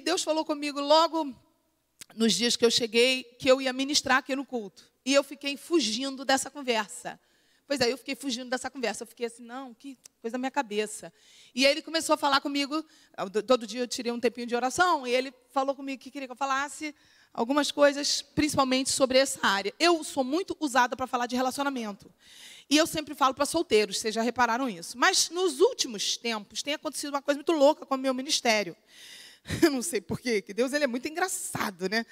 Deus falou comigo logo nos dias que eu cheguei, que eu ia ministrar aqui no culto. E eu fiquei fugindo dessa conversa. Pois é, eu fiquei fugindo dessa conversa. Eu fiquei assim, não, que coisa da minha cabeça. E aí ele começou a falar comigo, todo dia eu tirei um tempinho de oração, e ele falou comigo que queria que eu falasse algumas coisas, principalmente sobre essa área. Eu sou muito usada para falar de relacionamento. E eu sempre falo para solteiros, vocês já repararam isso. Mas nos últimos tempos tem acontecido uma coisa muito louca com o meu ministério. Eu não sei porquê, que Deus ele é muito engraçado, né?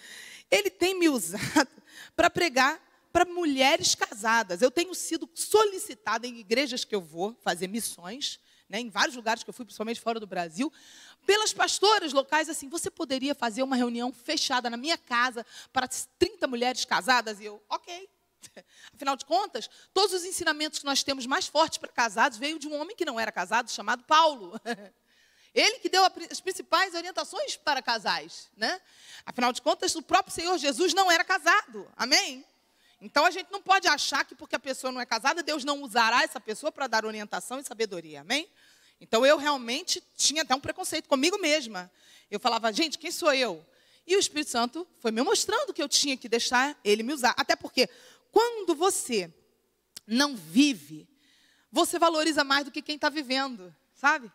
Ele tem me usado para pregar para mulheres casadas. Eu tenho sido solicitada em igrejas que eu vou fazer missões, né, em vários lugares que eu fui, principalmente fora do Brasil, pelas pastoras locais, assim, você poderia fazer uma reunião fechada na minha casa para 30 mulheres casadas? E eu, ok. Afinal de contas, todos os ensinamentos que nós temos mais fortes para casados veio de um homem que não era casado, chamado Paulo. Ele que deu as principais orientações para casais, né? Afinal de contas, o próprio Senhor Jesus não era casado. Amém? Então, a gente não pode achar que porque a pessoa não é casada, Deus não usará essa pessoa para dar orientação e sabedoria. Amém? Então, eu realmente tinha até um preconceito comigo mesma. Eu falava, gente, quem sou eu? E o Espírito Santo foi me mostrando que eu tinha que deixar ele me usar. Até porque, quando você não vive, você valoriza mais do que quem está vivendo, sabe?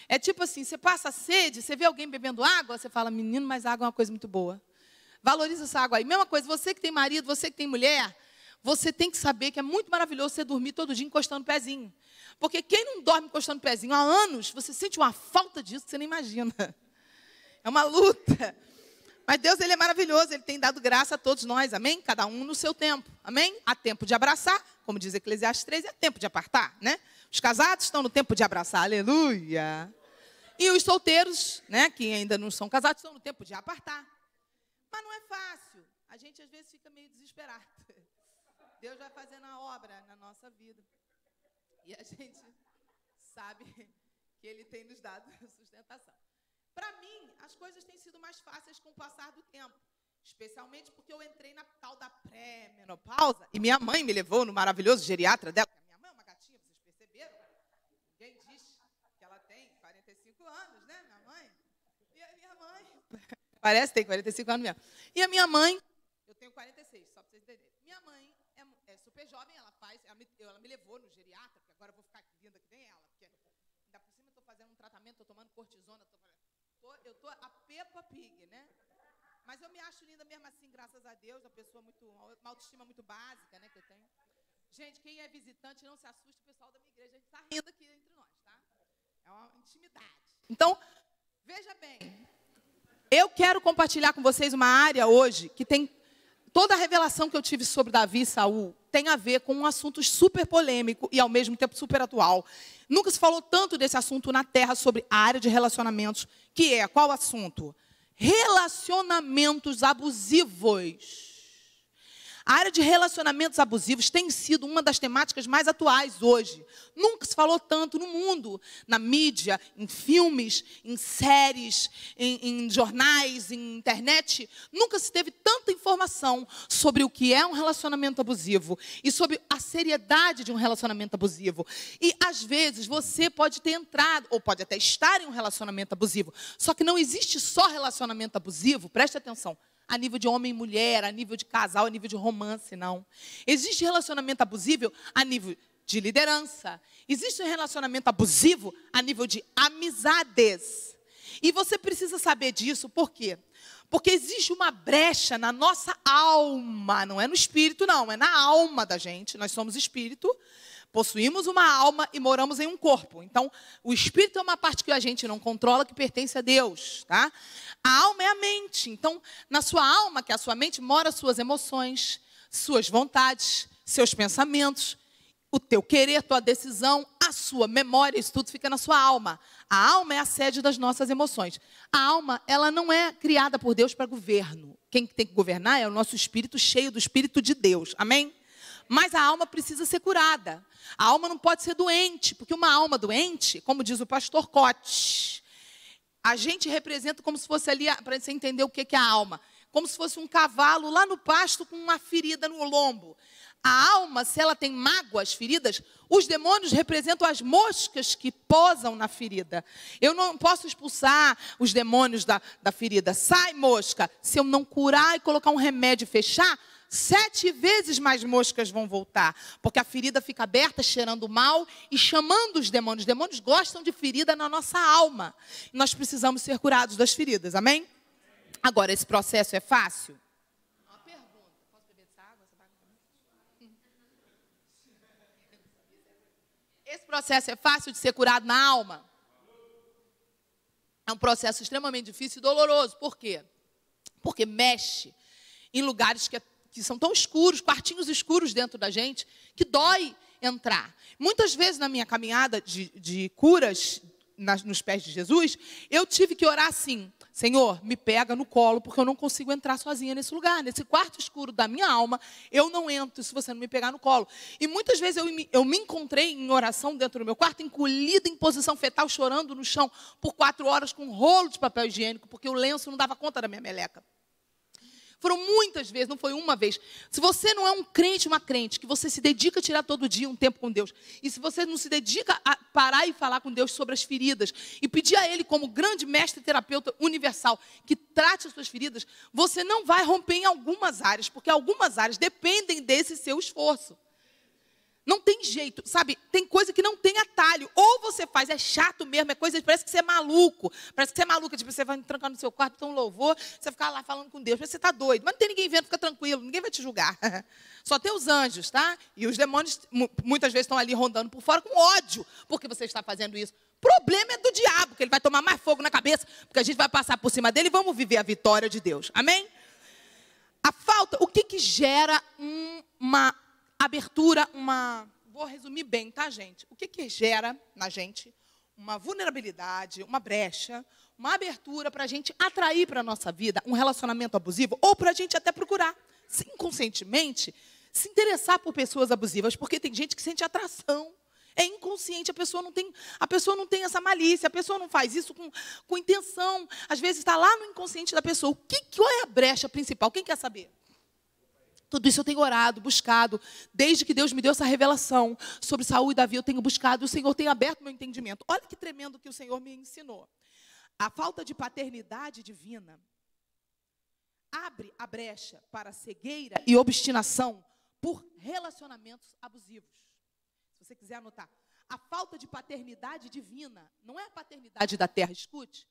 É tipo assim, você passa sede, você vê alguém bebendo água, você fala, menino, mas água é uma coisa muito boa. Valoriza essa água aí. Mesma coisa, você que tem marido, você que tem mulher, você tem que saber que é muito maravilhoso você dormir todo dia encostando o pezinho. Porque quem não dorme encostando o pezinho há anos, você sente uma falta disso que você nem imagina. É uma luta. Mas Deus, ele é maravilhoso, ele tem dado graça a todos nós, amém? Cada um no seu tempo, amém? Há tempo de abraçar, como diz Eclesiastes 3, é tempo de apartar, né? Os casados estão no tempo de abraçar, aleluia. E os solteiros, né, que ainda não são casados, estão no tempo de apartar. Mas não é fácil. A gente, às vezes, fica meio desesperado. Deus vai fazendo a obra na nossa vida. E a gente sabe que Ele tem nos dado sustentação. Para mim, as coisas têm sido mais fáceis com o passar do tempo. Especialmente porque eu entrei na tal da pré-menopausa. E minha mãe me levou no maravilhoso geriatra dela. Minha mãe é uma gatinha, vocês perceberam? Ninguém diz que ela tem 45 anos, né, minha mãe? E a minha mãe... Parece que tem 45 anos mesmo. E a minha mãe... Eu tenho 46, só para vocês entenderem. Minha mãe é super jovem, ela me levou no geriatra, porque agora eu vou ficar linda que nem ela. Porque ainda por cima eu estou fazendo um tratamento, estou tomando cortisona, eu estou a Peppa Pig, né? Mas eu me acho linda mesmo assim, graças a Deus, uma autoestima muito básica, né, que eu tenho. Gente, quem é visitante, não se assuste, o pessoal da minha igreja, a gente está rindo aqui entre nós, tá? É uma intimidade. Então, veja bem, eu quero compartilhar com vocês uma área hoje que tem toda a revelação que eu tive sobre Davi e Saul tem a ver com um assunto super polêmico e ao mesmo tempo super atual. Nunca se falou tanto desse assunto na Terra sobre a área de relacionamentos, que é qual assunto? Relacionamentos abusivos. A área de relacionamentos abusivos tem sido uma das temáticas mais atuais hoje. Nunca se falou tanto no mundo, na mídia, em filmes, em séries, em jornais, em internet. Nunca se teve tanta informação sobre o que é um relacionamento abusivo e sobre a seriedade de um relacionamento abusivo. E, às vezes, você pode ter entrado, ou pode até estar em um relacionamento abusivo. Só que não existe só relacionamento abusivo, preste atenção, a nível de homem e mulher, a nível de casal, a nível de romance, não. Existe relacionamento abusivo a nível de liderança. Existe um relacionamento abusivo a nível de amizades. E você precisa saber disso, por quê? Porque existe uma brecha na nossa alma, não é no espírito, não, é na alma da gente. Nós somos espírito, possuímos uma alma e moramos em um corpo. Então, o espírito é uma parte que a gente não controla, que pertence a Deus, tá? A alma é a mente. Então, na sua alma, que é a sua mente, moram suas emoções, suas vontades, seus pensamentos, o teu querer, tua decisão, a sua memória, isso tudo fica na sua alma. A alma é a sede das nossas emoções. A alma, ela não é criada por Deus para governo. Quem tem que governar é o nosso espírito cheio do Espírito de Deus. Amém? Mas a alma precisa ser curada. A alma não pode ser doente, porque uma alma doente, como diz o pastor Cote, a gente representa como se fosse ali, para você entender o que é a alma, como se fosse um cavalo lá no pasto com uma ferida no lombo. A alma, se ela tem mágoas, feridas, os demônios representam as moscas que posam na ferida. Eu não posso expulsar os demônios da ferida. Sai, mosca. Se eu não curar e colocar um remédio e fechar, 7 vezes mais moscas vão voltar. Porque a ferida fica aberta, cheirando mal e chamando os demônios. Os demônios gostam de ferida na nossa alma. Nós precisamos ser curados das feridas, amém? Agora, esse processo é fácil? Uma pergunta. Posso beber essa água? Esse processo é fácil de ser curado na alma? É um processo extremamente difícil e doloroso. Por quê? Porque mexe em lugares que são tão escuros, quartinhos escuros dentro da gente, que dói entrar. Muitas vezes na minha caminhada de curas nos pés de Jesus, eu tive que orar assim: Senhor, me pega no colo, porque eu não consigo entrar sozinha nesse lugar. Nesse quarto escuro da minha alma, eu não entro se você não me pegar no colo. E muitas vezes eu me encontrei em oração dentro do meu quarto, encolhida em posição fetal, chorando no chão por 4 horas com um rolo de papel higiênico, porque o lenço não dava conta da minha meleca. Foram muitas vezes, não foi uma vez. Se você não é um crente, uma crente, que você se dedica a tirar todo dia um tempo com Deus, e se você não se dedica a parar e falar com Deus sobre as feridas, e pedir a Ele como grande mestre e terapeuta universal, que trate as suas feridas, você não vai romper em algumas áreas, porque algumas áreas dependem desse seu esforço. Não tem jeito, sabe? Tem coisa que não tem atalho. Ou você faz, é chato mesmo, é coisa, parece que você é maluco. Parece que você é maluca, tipo, você vai trancar no seu quarto, tem um louvor, você ficar lá falando com Deus, você está doido. Mas não tem ninguém vendo, fica tranquilo, ninguém vai te julgar. Só tem os anjos, tá? E os demônios, muitas vezes, estão ali rondando por fora com ódio, porque você está fazendo isso. O problema é do diabo, que ele vai tomar mais fogo na cabeça, porque a gente vai passar por cima dele e vamos viver a vitória de Deus. Amém? A falta, o que gera uma abertura, vou resumir bem, tá, gente? O que gera na gente uma vulnerabilidade, uma brecha, uma abertura para a gente atrair para a nossa vida um relacionamento abusivo, ou para a gente até procurar, inconscientemente, se interessar por pessoas abusivas, porque tem gente que sente atração. É inconsciente, a pessoa não tem essa malícia, a pessoa não faz isso com intenção. Às vezes está lá no inconsciente da pessoa. Qual é a brecha principal? Quem quer saber? Tudo isso eu tenho orado, buscado. Desde que Deus me deu essa revelação sobre Saul e Davi, eu tenho buscado. E o Senhor tem aberto meu entendimento. Olha que tremendo que o Senhor me ensinou. A falta de paternidade divina abre a brecha para cegueira e obstinação por relacionamentos abusivos. Se você quiser anotar. A falta de paternidade divina não é a paternidade da terra, escute.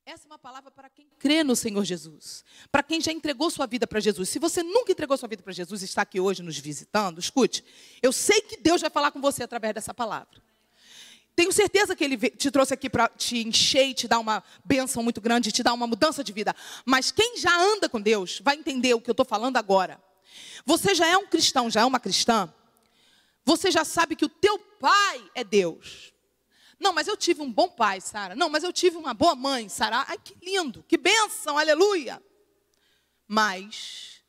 Essa é uma palavra para quem crê no Senhor Jesus. Para quem já entregou sua vida para Jesus. Se você nunca entregou sua vida para Jesus e está aqui hoje nos visitando, escute. Eu sei que Deus vai falar com você através dessa palavra. Tenho certeza que Ele te trouxe aqui para te encher e te dar uma bênção muito grande, te dar uma mudança de vida. Mas quem já anda com Deus vai entender o que eu estou falando agora. Você já é um cristão, já é uma cristã. Você já sabe que o teu pai é Deus. Não, mas eu tive um bom pai, Sara. Não, mas eu tive uma boa mãe, Sara. Ai, que lindo, que bênção, aleluia. Mas,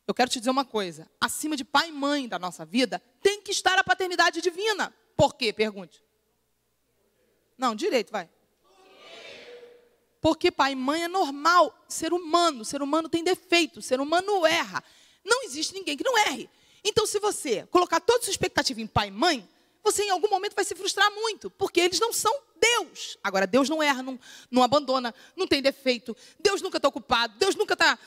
eu quero te dizer uma coisa. Acima de pai e mãe da nossa vida, tem que estar a paternidade divina. Por quê? Pergunte. Não, direito, vai. Porque pai e mãe é normal. Ser humano tem defeito, ser humano erra. Não existe ninguém que não erre. Então, se você colocar toda a sua expectativa em pai e mãe, você em algum momento vai se frustrar muito, porque eles não são Deus. Agora, Deus não erra, não abandona, não tem defeito. Deus nunca está ocupado, Deus nunca está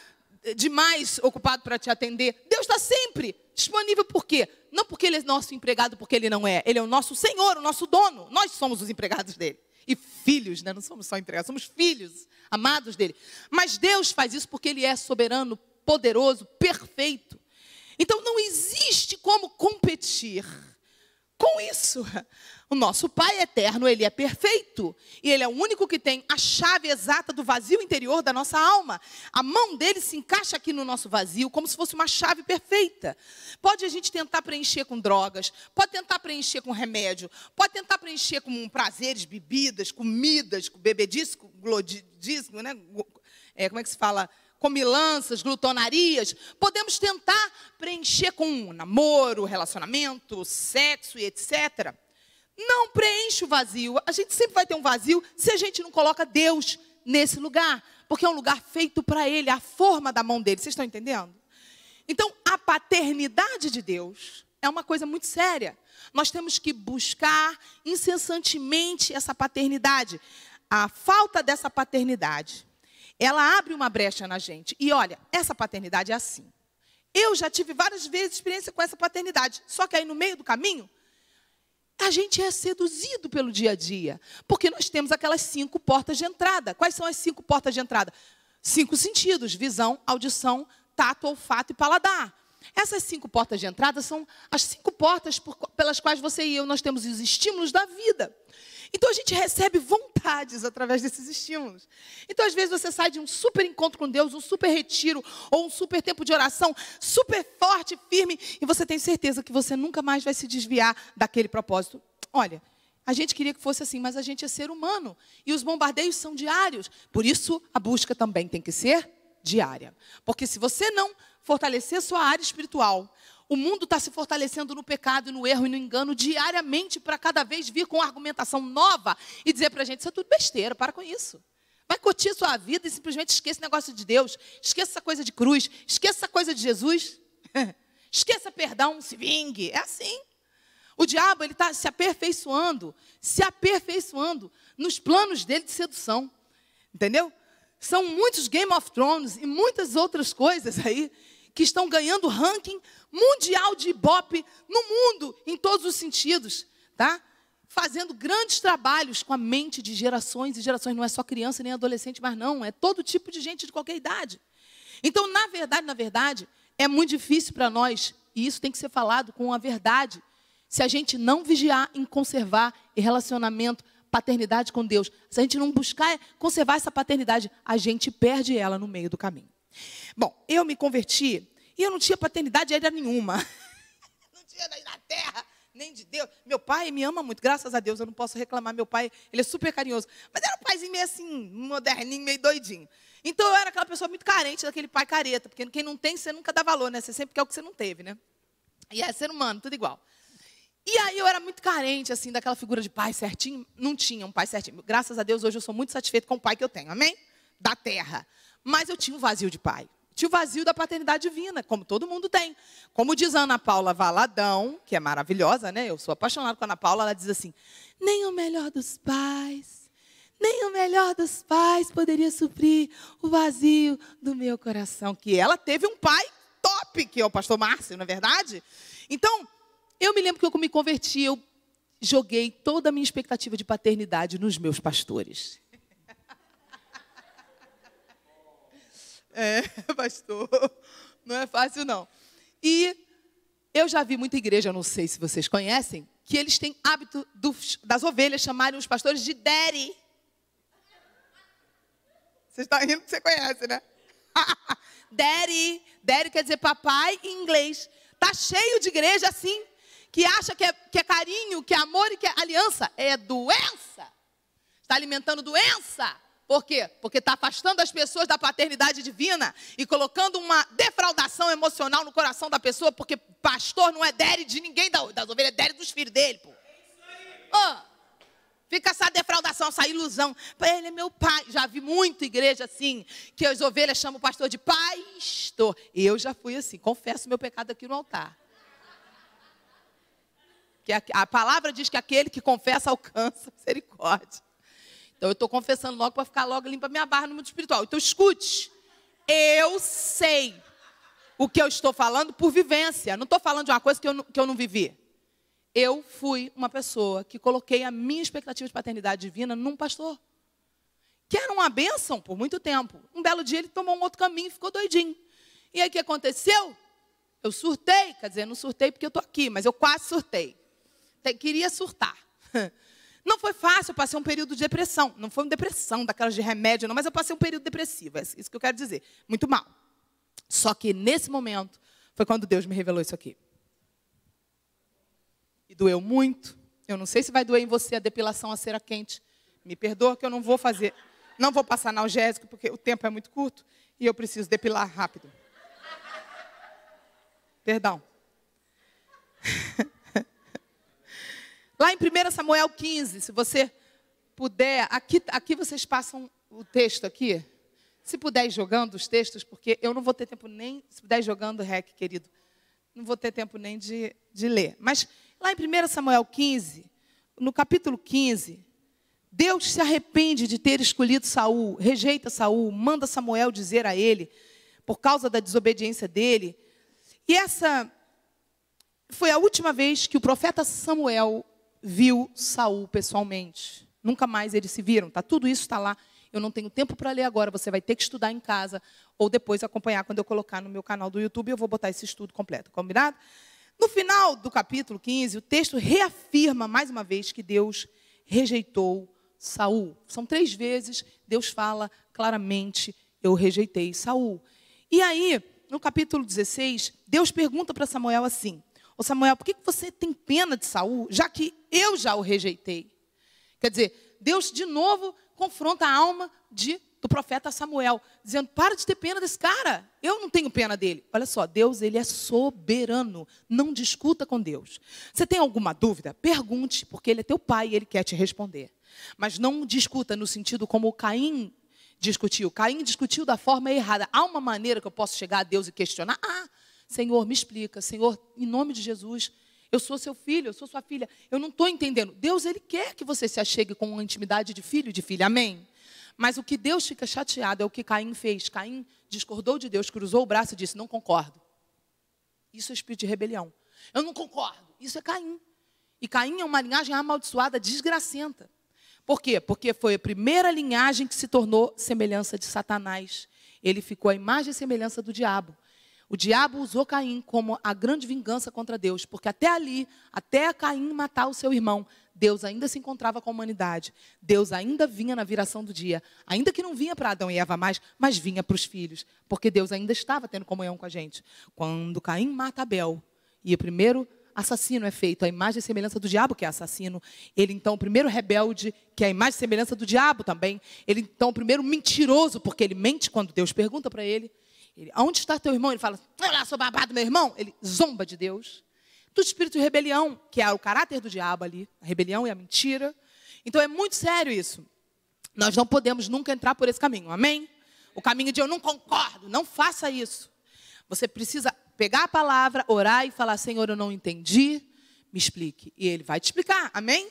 demais ocupado para te atender. Deus está sempre disponível, por quê? Não porque Ele é nosso empregado, porque Ele não é. Ele é o nosso Senhor, o nosso dono. Nós somos os empregados dEle. E filhos, né? Não somos só empregados, somos filhos amados dEle. Mas Deus faz isso porque Ele é soberano, poderoso, perfeito. Então, não existe como competir com isso. O nosso Pai eterno, Ele é perfeito. E Ele é o único que tem a chave exata do vazio interior da nossa alma. A mão dele se encaixa aqui no nosso vazio, como se fosse uma chave perfeita. Pode a gente tentar preencher com drogas, pode tentar preencher com remédio, pode tentar preencher com prazeres, bebidas, comidas, com bebedisco, glodisco, né? Como é que se fala? Comilanças, glutonarias, podemos tentar preencher com um namoro, relacionamento, sexo e etc. Não preenche o vazio. A gente sempre vai ter um vazio se a gente não coloca Deus nesse lugar, porque é um lugar feito para Ele, a forma da mão dele. Vocês estão entendendo? Então, a paternidade de Deus é uma coisa muito séria. Nós temos que buscar incessantemente essa paternidade. A falta dessa paternidade, ela abre uma brecha na gente. E olha, essa paternidade é assim. Eu já tive várias vezes experiência com essa paternidade. Só que aí no meio do caminho, a gente é seduzido pelo dia a dia. Porque nós temos aquelas 5 portas de entrada. Quais são as 5 portas de entrada? 5 sentidos: visão, audição, tato, olfato e paladar. Essas 5 portas de entrada são as 5 portas pelas quais você e eu nós temos os estímulos da vida. Então a gente recebe vontades através desses estímulos. Então às vezes você sai de um super encontro com Deus, um super retiro ou um super tempo de oração, super forte, firme, e você tem certeza que você nunca mais vai se desviar daquele propósito. Olha, a gente queria que fosse assim, mas a gente é ser humano e os bombardeios são diários. Por isso a busca também tem que ser diária. Porque se você não fortalecer sua área espiritual, o mundo está se fortalecendo no pecado, no erro e no engano diariamente para cada vez vir com argumentação nova e dizer para a gente: isso é tudo besteira, para com isso. Vai curtir a sua vida e simplesmente esqueça esse negócio de Deus, esqueça essa coisa de cruz, esqueça essa coisa de Jesus, esqueça perdão, se vingue. É assim. O diabo está se aperfeiçoando nos planos dele de sedução. Entendeu? São muitos Game of Thrones e muitas outras coisas aí que estão ganhando ranking mundial de Ibope no mundo, em todos os sentidos, tá? Fazendo grandes trabalhos com a mente de gerações e gerações. Não é só criança nem adolescente, mas não, é todo tipo de gente de qualquer idade. Então, na verdade, é muito difícil para nós, e isso tem que ser falado com a verdade, se a gente não vigiar em conservar relacionamento, paternidade com Deus. Se a gente não buscar conservar essa paternidade, a gente perde ela no meio do caminho. Bom, eu me converti e eu não tinha paternidade ainda nenhuma. Não tinha nem da terra, nem de Deus. Meu pai me ama muito, graças a Deus, eu não posso reclamar. Meu pai, ele é super carinhoso. Mas era um paizinho meio assim, moderninho, meio doidinho. Então eu era aquela pessoa muito carente daquele pai careta. Porque quem não tem, você nunca dá valor, né? Você sempre quer o que você não teve, né? E é ser humano, tudo igual. E aí eu era muito carente, assim, daquela figura de pai certinho. Não tinha um pai certinho. Graças a Deus, hoje eu sou muito satisfeito com o pai que eu tenho, amém? Da terra. Mas eu tinha um vazio de pai. Tinha o vazio da paternidade divina, como todo mundo tem. Como diz a Ana Paula Valadão, que é maravilhosa, né? Eu sou apaixonada com a Ana Paula, ela diz assim: nem o melhor dos pais poderia suprir o vazio do meu coração. Que ela teve um pai top, que é o pastor Márcio, não é verdade? Então, eu me lembro que eu me converti, eu joguei toda a minha expectativa de paternidade nos meus pastores. É, pastor, não é fácil não. E eu já vi muita igreja, não sei se vocês conhecem, que eles têm hábito das ovelhas chamarem os pastores de daddy. Você está rindo porque você conhece, né? Daddy. Daddy quer dizer papai em inglês. Está cheio de igreja assim, que acha que é carinho, que é amor e que é aliança. É doença. Está alimentando doença. Por quê? Porque está afastando as pessoas da paternidade divina e colocando uma defraudação emocional no coração da pessoa, porque pastor não é daddy de ninguém das ovelhas, é daddy dos filhos dele, pô. Fica essa defraudação, essa ilusão. Ele é meu pai. Já vi muita igreja assim, que as ovelhas chamam o pastor de pastor. Eu já fui assim, confesso meu pecado aqui no altar. Que a palavra diz que aquele que confessa alcança misericórdia. Então, eu estou confessando logo para ficar logo limpa a minha barra no mundo espiritual. Então, escute. Eu sei o que eu estou falando por vivência. Não estou falando de uma coisa que eu não vivi. Eu fui uma pessoa que coloquei a minha expectativa de paternidade divina num pastor. Que era uma bênção por muito tempo. Um belo dia, ele tomou um outro caminho e ficou doidinho. E aí, o que aconteceu? Eu surtei. Quer dizer, não surtei porque eu estou aqui, mas eu quase surtei. Queria surtar. Não foi fácil, eu passei um período de depressão. Não foi uma depressão daquelas de remédio, não, mas eu passei um período depressivo. É isso que eu quero dizer. Muito mal. Só que nesse momento, foi quando Deus me revelou isso aqui. E doeu muito. Eu não sei se vai doer em você a depilação a cera quente. Me perdoa que eu não vou fazer. Não vou passar analgésico, porque o tempo é muito curto. E eu preciso depilar rápido. Perdão. Lá em 1 Samuel 15, se você puder, aqui vocês passam o texto aqui. Se puder ir jogando os textos, porque eu não vou ter tempo nem, se puder ir jogando, Rec, querido. não vou ter tempo nem de ler. Mas lá em 1 Samuel 15, no capítulo 15, Deus se arrepende de ter escolhido Saul, rejeita Saul, manda Samuel dizer a ele, por causa da desobediência dele. E essa foi a última vez que o profeta Samuel viu Saul pessoalmente. Nunca mais eles se viram. Tudo isso está lá. Eu não tenho tempo para ler agora. Você vai ter que estudar em casa ou depois acompanhar quando eu colocar no meu canal do YouTube. Eu vou botar esse estudo completo. Combinado? No final do capítulo 15, o texto reafirma mais uma vez que Deus rejeitou Saul. São 3 vezes Deus fala claramente: eu rejeitei Saul. E aí, no capítulo 16, Deus pergunta para Samuel assim: ô Samuel, por que você tem pena de Saul, já que eu já o rejeitei? Quer dizer, Deus de novo confronta a alma do profeta Samuel, dizendo: para de ter pena desse cara, eu não tenho pena dele. Olha só, Deus, ele é soberano, não discuta com Deus. Você tem alguma dúvida? Pergunte, porque ele é teu pai e ele quer te responder. Mas não discuta no sentido como Caim discutiu. Caim discutiu da forma errada. Há uma maneira que eu posso chegar a Deus e questionar? Senhor, me explica. Senhor, em nome de Jesus, eu sou seu filho, eu sou sua filha. Eu não estou entendendo. Deus, ele quer que você se achegue com uma intimidade de filho e de filha. Amém? Mas o que Deus fica chateado é o que Caim fez. Caim discordou de Deus, cruzou o braço e disse: não concordo. Isso é espírito de rebelião. Eu não concordo. Isso é Caim. E Caim é uma linhagem amaldiçoada, desgracenta. Por quê? Porque foi a primeira linhagem que se tornou semelhança de Satanás. Ele ficou à imagem e semelhança do diabo. O diabo usou Caim como a grande vingança contra Deus, porque até ali, até Caim matar o seu irmão, Deus ainda se encontrava com a humanidade. Deus ainda vinha na viração do dia, ainda que não vinha para Adão e Eva mais, mas vinha para os filhos, porque Deus ainda estava tendo comunhão com a gente. Quando Caim mata Abel, e o primeiro assassino é feito, a imagem e semelhança do diabo, que é assassino. Ele, então, o primeiro rebelde, que é a imagem e semelhança do diabo também. Ele, então, o primeiro mentiroso, porque ele mente quando Deus pergunta para ele. Aonde está teu irmão? Ele fala: olha lá, sou babado, meu irmão. Ele zomba de Deus. Do espírito de rebelião, que é o caráter do diabo ali. A rebelião e a mentira. Então, é muito sério isso. Nós não podemos nunca entrar por esse caminho, amém? O caminho de eu não concordo, não faça isso. Você precisa pegar a palavra, orar e falar: Senhor, eu não entendi, me explique. E Ele vai te explicar, amém?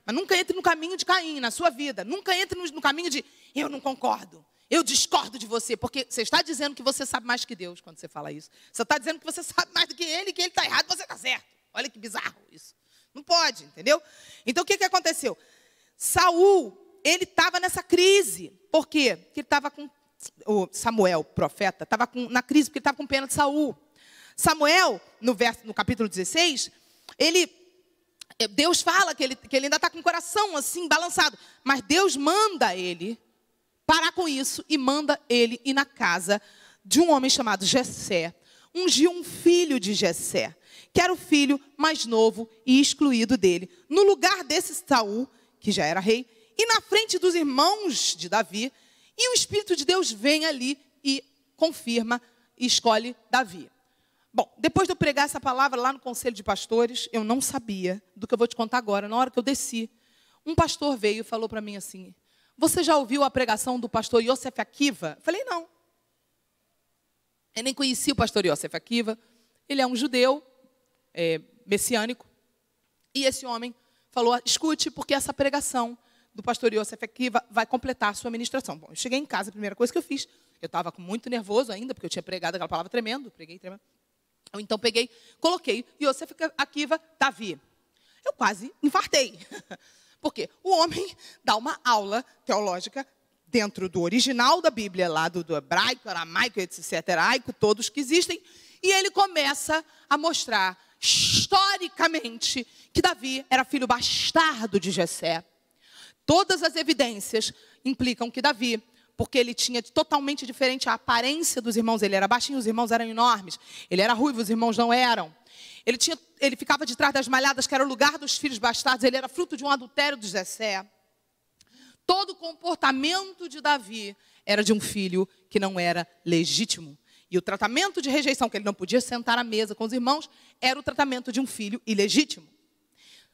Mas nunca entre no caminho de Caim na sua vida. Nunca entre no caminho de eu não concordo, eu discordo de você. Porque você está dizendo que você sabe mais que Deus quando você fala isso. Você está dizendo que você sabe mais do que Ele, que Ele está errado e você está certo. Olha que bizarro isso. Não pode, entendeu? Então, o que aconteceu? Saul, ele estava nessa crise. Por quê? Porque ele estava com... O Samuel, profeta, estava na crise porque ele estava com pena de Saul. Samuel, no capítulo 16, Deus fala que ele ainda está com o coração assim, balançado. Mas Deus manda ele parar com isso e manda ele ir na casa de um homem chamado Jessé. Ungiu um filho de Jessé, que era o filho mais novo e excluído dele, no lugar desse Saul, que já era rei, e na frente dos irmãos de Davi. E o Espírito de Deus vem ali e confirma e escolhe Davi. Bom, depois de eu pregar essa palavra lá no Conselho de Pastores, eu não sabia do que eu vou te contar agora. Na hora que eu desci, um pastor veio e falou para mim assim: você já ouviu a pregação do pastor Yosef Akiva? Eu falei: não. Eu nem conhecia o pastor Yosef Akiva. Ele é um judeu, messiânico. E esse homem falou: escute, porque essa pregação do pastor Yosef Akiva vai completar a sua ministração. Bom, eu cheguei em casa, a primeira coisa que eu fiz, eu estava muito nervoso ainda, porque eu tinha pregado aquela palavra tremendo, preguei tremendo. Eu então peguei, coloquei Yosef Akiva, Davi. Eu quase infartei. Por quê? O homem dá uma aula teológica dentro do original da Bíblia, lá do hebraico, aramaico, etc., hebraico, todos que existem, e ele começa a mostrar historicamente que Davi era filho bastardo de Jessé. Todas as evidências implicam que Davi, porque ele tinha totalmente diferente a aparência dos irmãos, ele era baixinho, os irmãos eram enormes, ele era ruivo, os irmãos não eram. Ele ficava de trás das malhadas, que era o lugar dos filhos bastardos, ele era fruto de um adultério de Jessé. Todo o comportamento de Davi era de um filho que não era legítimo. E o tratamento de rejeição, que ele não podia sentar à mesa com os irmãos, era o tratamento de um filho ilegítimo.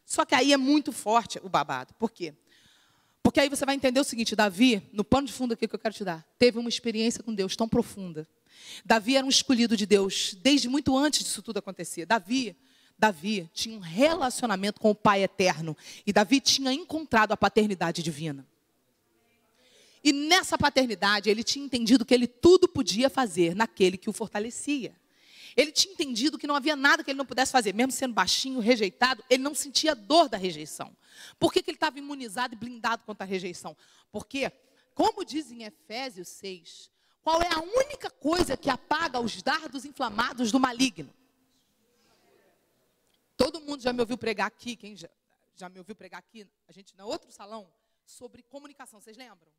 Só que aí é muito forte o babado. Por quê? Porque aí você vai entender o seguinte: Davi, no pano de fundo aqui que eu quero te dar, teve uma experiência com Deus tão profunda, Davi era um escolhido de Deus, desde muito antes disso tudo acontecer. Davi tinha um relacionamento com o Pai eterno. E Davi tinha encontrado a paternidade divina. E nessa paternidade, ele tinha entendido que ele tudo podia fazer naquele que o fortalecia. Ele tinha entendido que não havia nada que ele não pudesse fazer. Mesmo sendo baixinho, rejeitado, ele não sentia dor da rejeição. Por que ele estava imunizado e blindado contra a rejeição? Porque, como diz em Efésios 6, qual é a única coisa que apaga os dardos inflamados do maligno? Todo mundo já me ouviu pregar aqui, quem já me ouviu pregar aqui, a gente na outro salão, sobre comunicação, vocês lembram?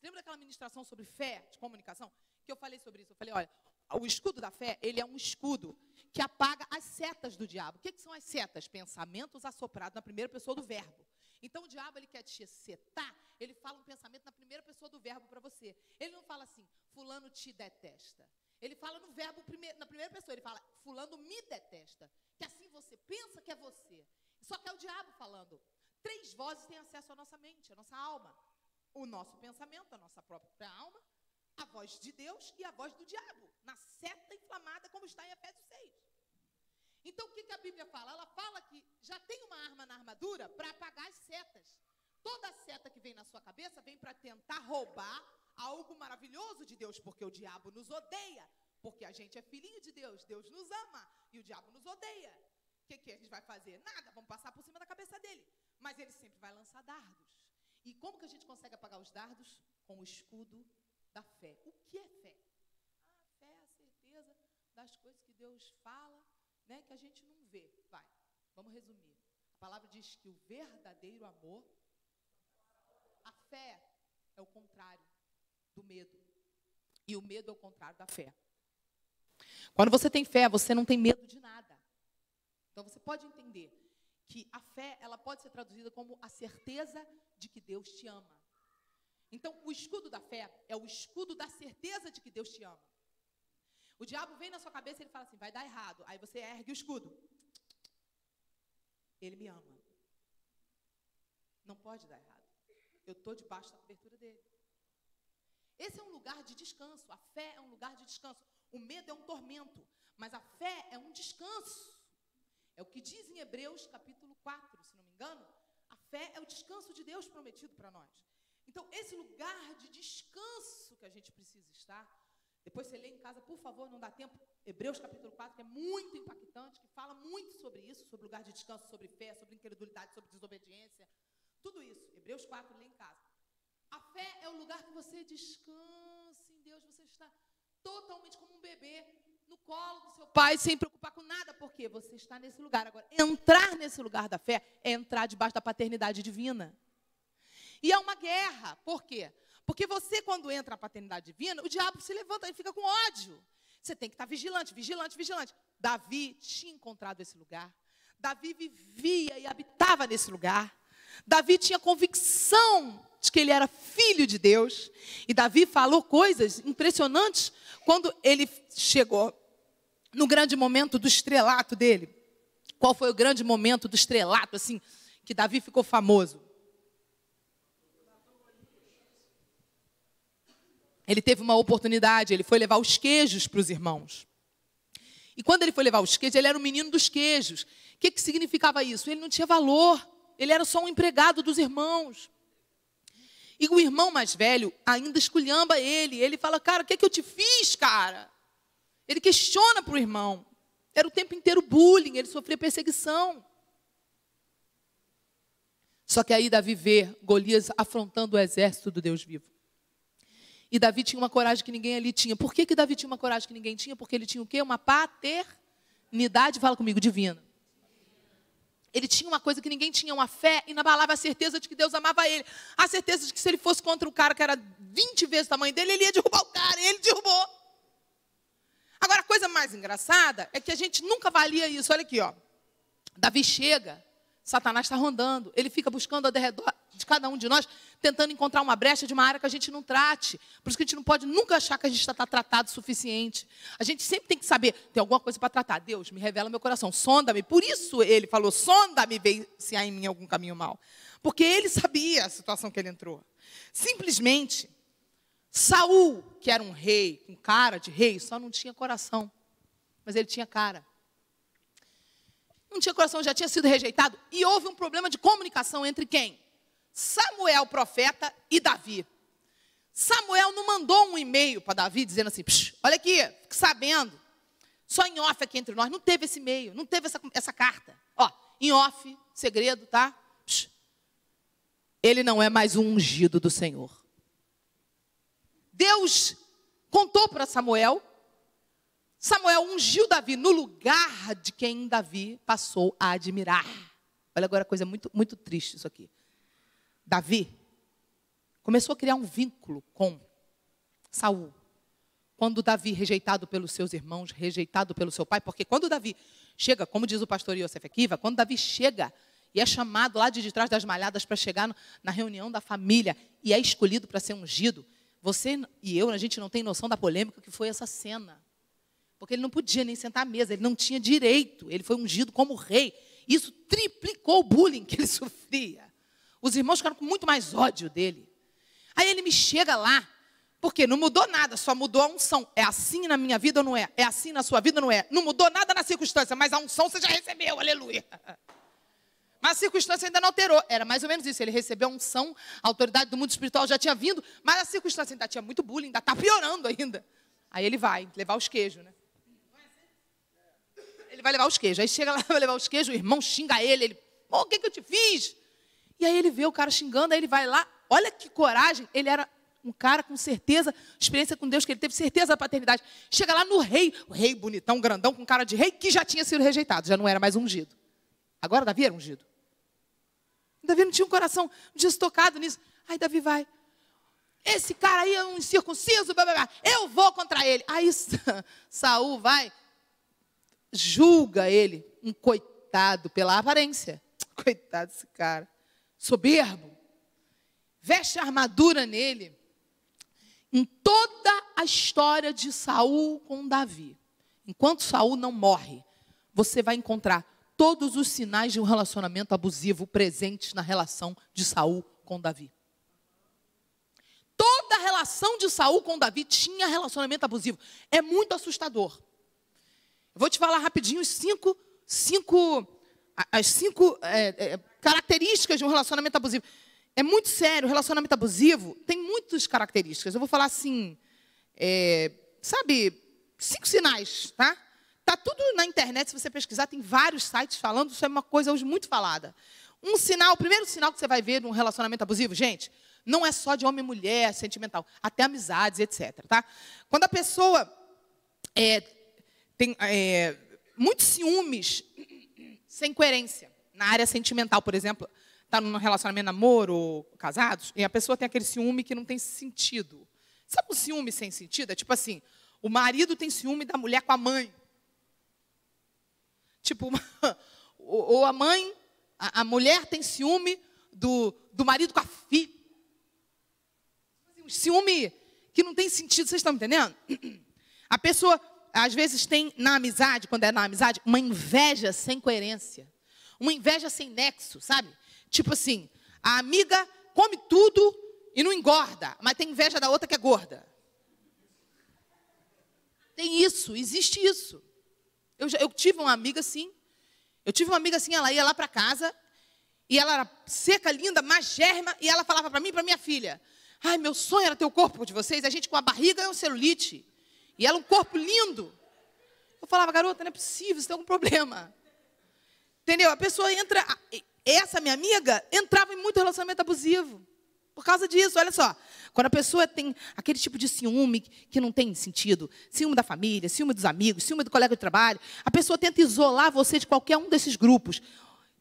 Lembra daquela ministração sobre fé, de comunicação? Que eu falei sobre isso. Eu falei, olha, o escudo da fé, ele é um escudo que apaga as setas do diabo. O que são as setas? Pensamentos assoprados na primeira pessoa do verbo. Então, o diabo, ele quer te setar, ele fala um pensamento na primeira pessoa do verbo para você. Ele não fala assim, fulano te detesta. Ele fala no verbo na primeira pessoa, ele fala, fulano me detesta. Que assim você pensa que é você. Só que é o diabo falando. 3 vozes têm acesso à nossa mente, à nossa alma. O nosso pensamento, a nossa própria alma, a voz de Deus e a voz do diabo, na seta inflamada, como está em Efésios 6. Então, o que a Bíblia fala? Ela fala que já tem uma arma na armadura para apagar as setas. Toda seta que vem na sua cabeça vem para tentar roubar algo maravilhoso de Deus, porque o diabo nos odeia, porque a gente é filhinho de Deus, Deus nos ama e o diabo nos odeia. O que a gente vai fazer? Nada, vamos passar por cima da cabeça dele. Mas ele sempre vai lançar dardos. E como que a gente consegue apagar os dardos? Com o escudo da fé. O que é fé? A fé é a certeza das coisas que Deus fala, né, que a gente não vê. Vai, vamos resumir. A palavra diz que o verdadeiro amor, a fé é o contrário do medo. E o medo é o contrário da fé. Quando você tem fé, você não tem medo de nada. Então você pode entender que a fé, ela pode ser traduzida como a certeza de que Deus te ama. Então, o escudo da fé é o escudo da certeza de que Deus te ama. O diabo vem na sua cabeça e ele fala assim, vai dar errado. Aí você ergue o escudo. Ele me ama. Não pode dar errado. Eu estou debaixo da cobertura dele. Esse é um lugar de descanso. A fé é um lugar de descanso. O medo é um tormento, mas a fé é um descanso. É o que diz em Hebreus, capítulo 4, se não me engano. A fé é o descanso de Deus prometido para nós. Então, esse lugar de descanso que a gente precisa estar, depois você lê em casa, por favor, não dá tempo, Hebreus, capítulo 4, que é muito impactante, que fala muito sobre isso, sobre lugar de descanso, sobre fé, sobre incredulidade, sobre desobediência, tudo isso. Hebreus 4, lê em casa. A fé é o lugar que você descansa em Deus, você está totalmente como um bebê, no colo do seu pai, sem preocupar com nada, porque você está nesse lugar. Agora, entrar nesse lugar da fé é entrar debaixo da paternidade divina. E é uma guerra. Por quê? Porque você, quando entra na paternidade divina, o diabo se levanta e fica com ódio. Você tem que estar vigilante, vigilante, vigilante. Davi tinha encontrado esse lugar. Davi vivia e habitava nesse lugar. Davi tinha convicção de que ele era filho de Deus. E Davi falou coisas impressionantes quando ele chegou no grande momento do estrelato dele. Qual foi o grande momento do estrelato, assim, que Davi ficou famoso? Ele teve uma oportunidade, ele foi levar os queijos para os irmãos. E quando ele foi levar os queijos, ele era o menino dos queijos. O que significava isso? Ele não tinha valor, ele era só um empregado dos irmãos. E o irmão mais velho ainda esculhamba ele. Ele fala, cara, o que eu te fiz, cara? Ele questiona para o irmão. Era o tempo inteiro bullying, ele sofria perseguição. Só que aí Davi vê Golias afrontando o exército do Deus vivo. E Davi tinha uma coragem que ninguém ali tinha. Por que Davi tinha uma coragem que ninguém tinha? Porque ele tinha o quê? Uma paternidade, fala comigo, divina. Ele tinha uma coisa que ninguém tinha, uma fé inabalável, a certeza de que Deus amava ele. A certeza de que se ele fosse contra um cara que era 20 vezes o tamanho dele, ele ia derrubar o cara, e ele derrubou. Agora, a coisa mais engraçada é que a gente nunca avalia isso. Olha aqui, ó. Davi chega, Satanás está rondando. Ele fica buscando ao redor de cada um de nós, tentando encontrar uma brecha de uma área que a gente não trate. Por isso que a gente não pode nunca achar que a gente está tratado o suficiente. A gente sempre tem que saber, tem alguma coisa para tratar. Deus, me revela meu coração, sonda-me. Por isso ele falou, sonda-me, vê se há em mim algum caminho mau. Porque ele sabia a situação que ele entrou. Simplesmente, Saul, que era um rei, com cara de rei, só não tinha coração. Mas ele tinha cara. Não tinha coração, já tinha sido rejeitado. E houve um problema de comunicação entre quem? Samuel, profeta, e Davi. Samuel não mandou um e-mail para Davi dizendo assim, olha aqui, fique sabendo, só em off aqui entre nós. Não teve esse e-mail, não teve essa carta. Ó, em off, segredo, tá? Ele não é mais um ungido do Senhor. Deus contou para Samuel. Samuel ungiu Davi no lugar de quem Davi passou a admirar. Olha agora, coisa muito, muito triste isso aqui. Davi começou a criar um vínculo com Saul. Quando Davi, rejeitado pelos seus irmãos, rejeitado pelo seu pai, porque quando Davi chega, como diz o pastor Yosef Akiva, quando Davi chega e é chamado lá de trás das malhadas para chegar na reunião da família e é escolhido para ser ungido, você e eu, a gente não tem noção da polêmica que foi essa cena. Porque ele não podia nem sentar à mesa, ele não tinha direito, ele foi ungido como rei. Isso triplicou o bullying que ele sofria. Os irmãos ficaram com muito mais ódio dele. Aí ele me chega lá, porque não mudou nada, só mudou a unção. É assim na minha vida ou não é? É assim na sua vida ou não é? Não mudou nada na circunstância, mas a unção você já recebeu, aleluia. Mas a circunstância ainda não alterou. Era mais ou menos isso, ele recebeu a unção, a autoridade do mundo espiritual já tinha vindo, mas a circunstância ainda tinha muito bullying, ainda está piorando ainda. Aí ele vai levar os queijos, né? Ele vai levar os queijos. Aí chega lá, vai levar os queijos, o irmão xinga ele, o que eu te fiz? E aí ele vê o cara xingando, aí ele vai lá, olha que coragem, ele era um cara com certeza, experiência com Deus, que ele teve certeza da paternidade. Chega lá no rei, o rei bonitão, grandão, com cara de rei, que já tinha sido rejeitado, já não era mais ungido. Agora Davi era ungido. Davi não tinha um coração, não tinha se tocado nisso. Aí Davi vai, esse cara aí é um incircunciso, blá, blá, blá. Eu vou contra ele. Aí Saul vai, julga ele, um coitado pela aparência. Coitado desse cara, soberbo. Veste a armadura nele. Em toda a história de Saul com Davi, enquanto Saul não morre, você vai encontrar todos os sinais de um relacionamento abusivo presentes na relação de Saul com Davi. Toda a relação de Saul com Davi tinha relacionamento abusivo. É muito assustador. Eu vou te falar rapidinho as cinco características de um relacionamento abusivo. É muito sério, o relacionamento abusivo tem muitas características. Eu vou falar assim, 5 sinais, tá? Está tudo na internet, se você pesquisar, tem vários sites falando, isso é uma coisa hoje muito falada. O primeiro sinal que você vai ver num relacionamento abusivo, gente, não é só de homem e mulher, sentimental, até amizades, etc. Tá? Quando a pessoa tem muitos ciúmes sem coerência, na área sentimental, por exemplo, está num relacionamento namoro ou casados, e a pessoa tem aquele ciúme que não tem sentido. Sabe o ciúme sem sentido? É tipo assim, o marido tem ciúme da mulher com a mãe. Tipo, ou a mãe, a mulher tem ciúme do marido com a filha. Um ciúme que não tem sentido, vocês estão entendendo? A pessoa, às vezes, tem na amizade, quando é na amizade, uma inveja sem coerência. Uma inveja sem nexo, sabe? Tipo assim, a amiga come tudo e não engorda, mas tem inveja da outra que é gorda. Tem isso, existe isso. Eu tive uma amiga assim, ela ia lá para casa, e ela era seca, linda, magérrima, e ela falava para mim e para minha filha, ai, meu sonho era ter o corpo de vocês, a gente com a barriga e um celulite, e ela um corpo lindo. Eu falava, garota, não é possível, você tem algum problema. Entendeu? A pessoa entra, essa minha amiga entrava em muito relacionamento abusivo, por causa disso, olha só. Quando a pessoa tem aquele tipo de ciúme que não tem sentido, ciúme da família, ciúme dos amigos, ciúme do colega de trabalho, a pessoa tenta isolar você de qualquer um desses grupos.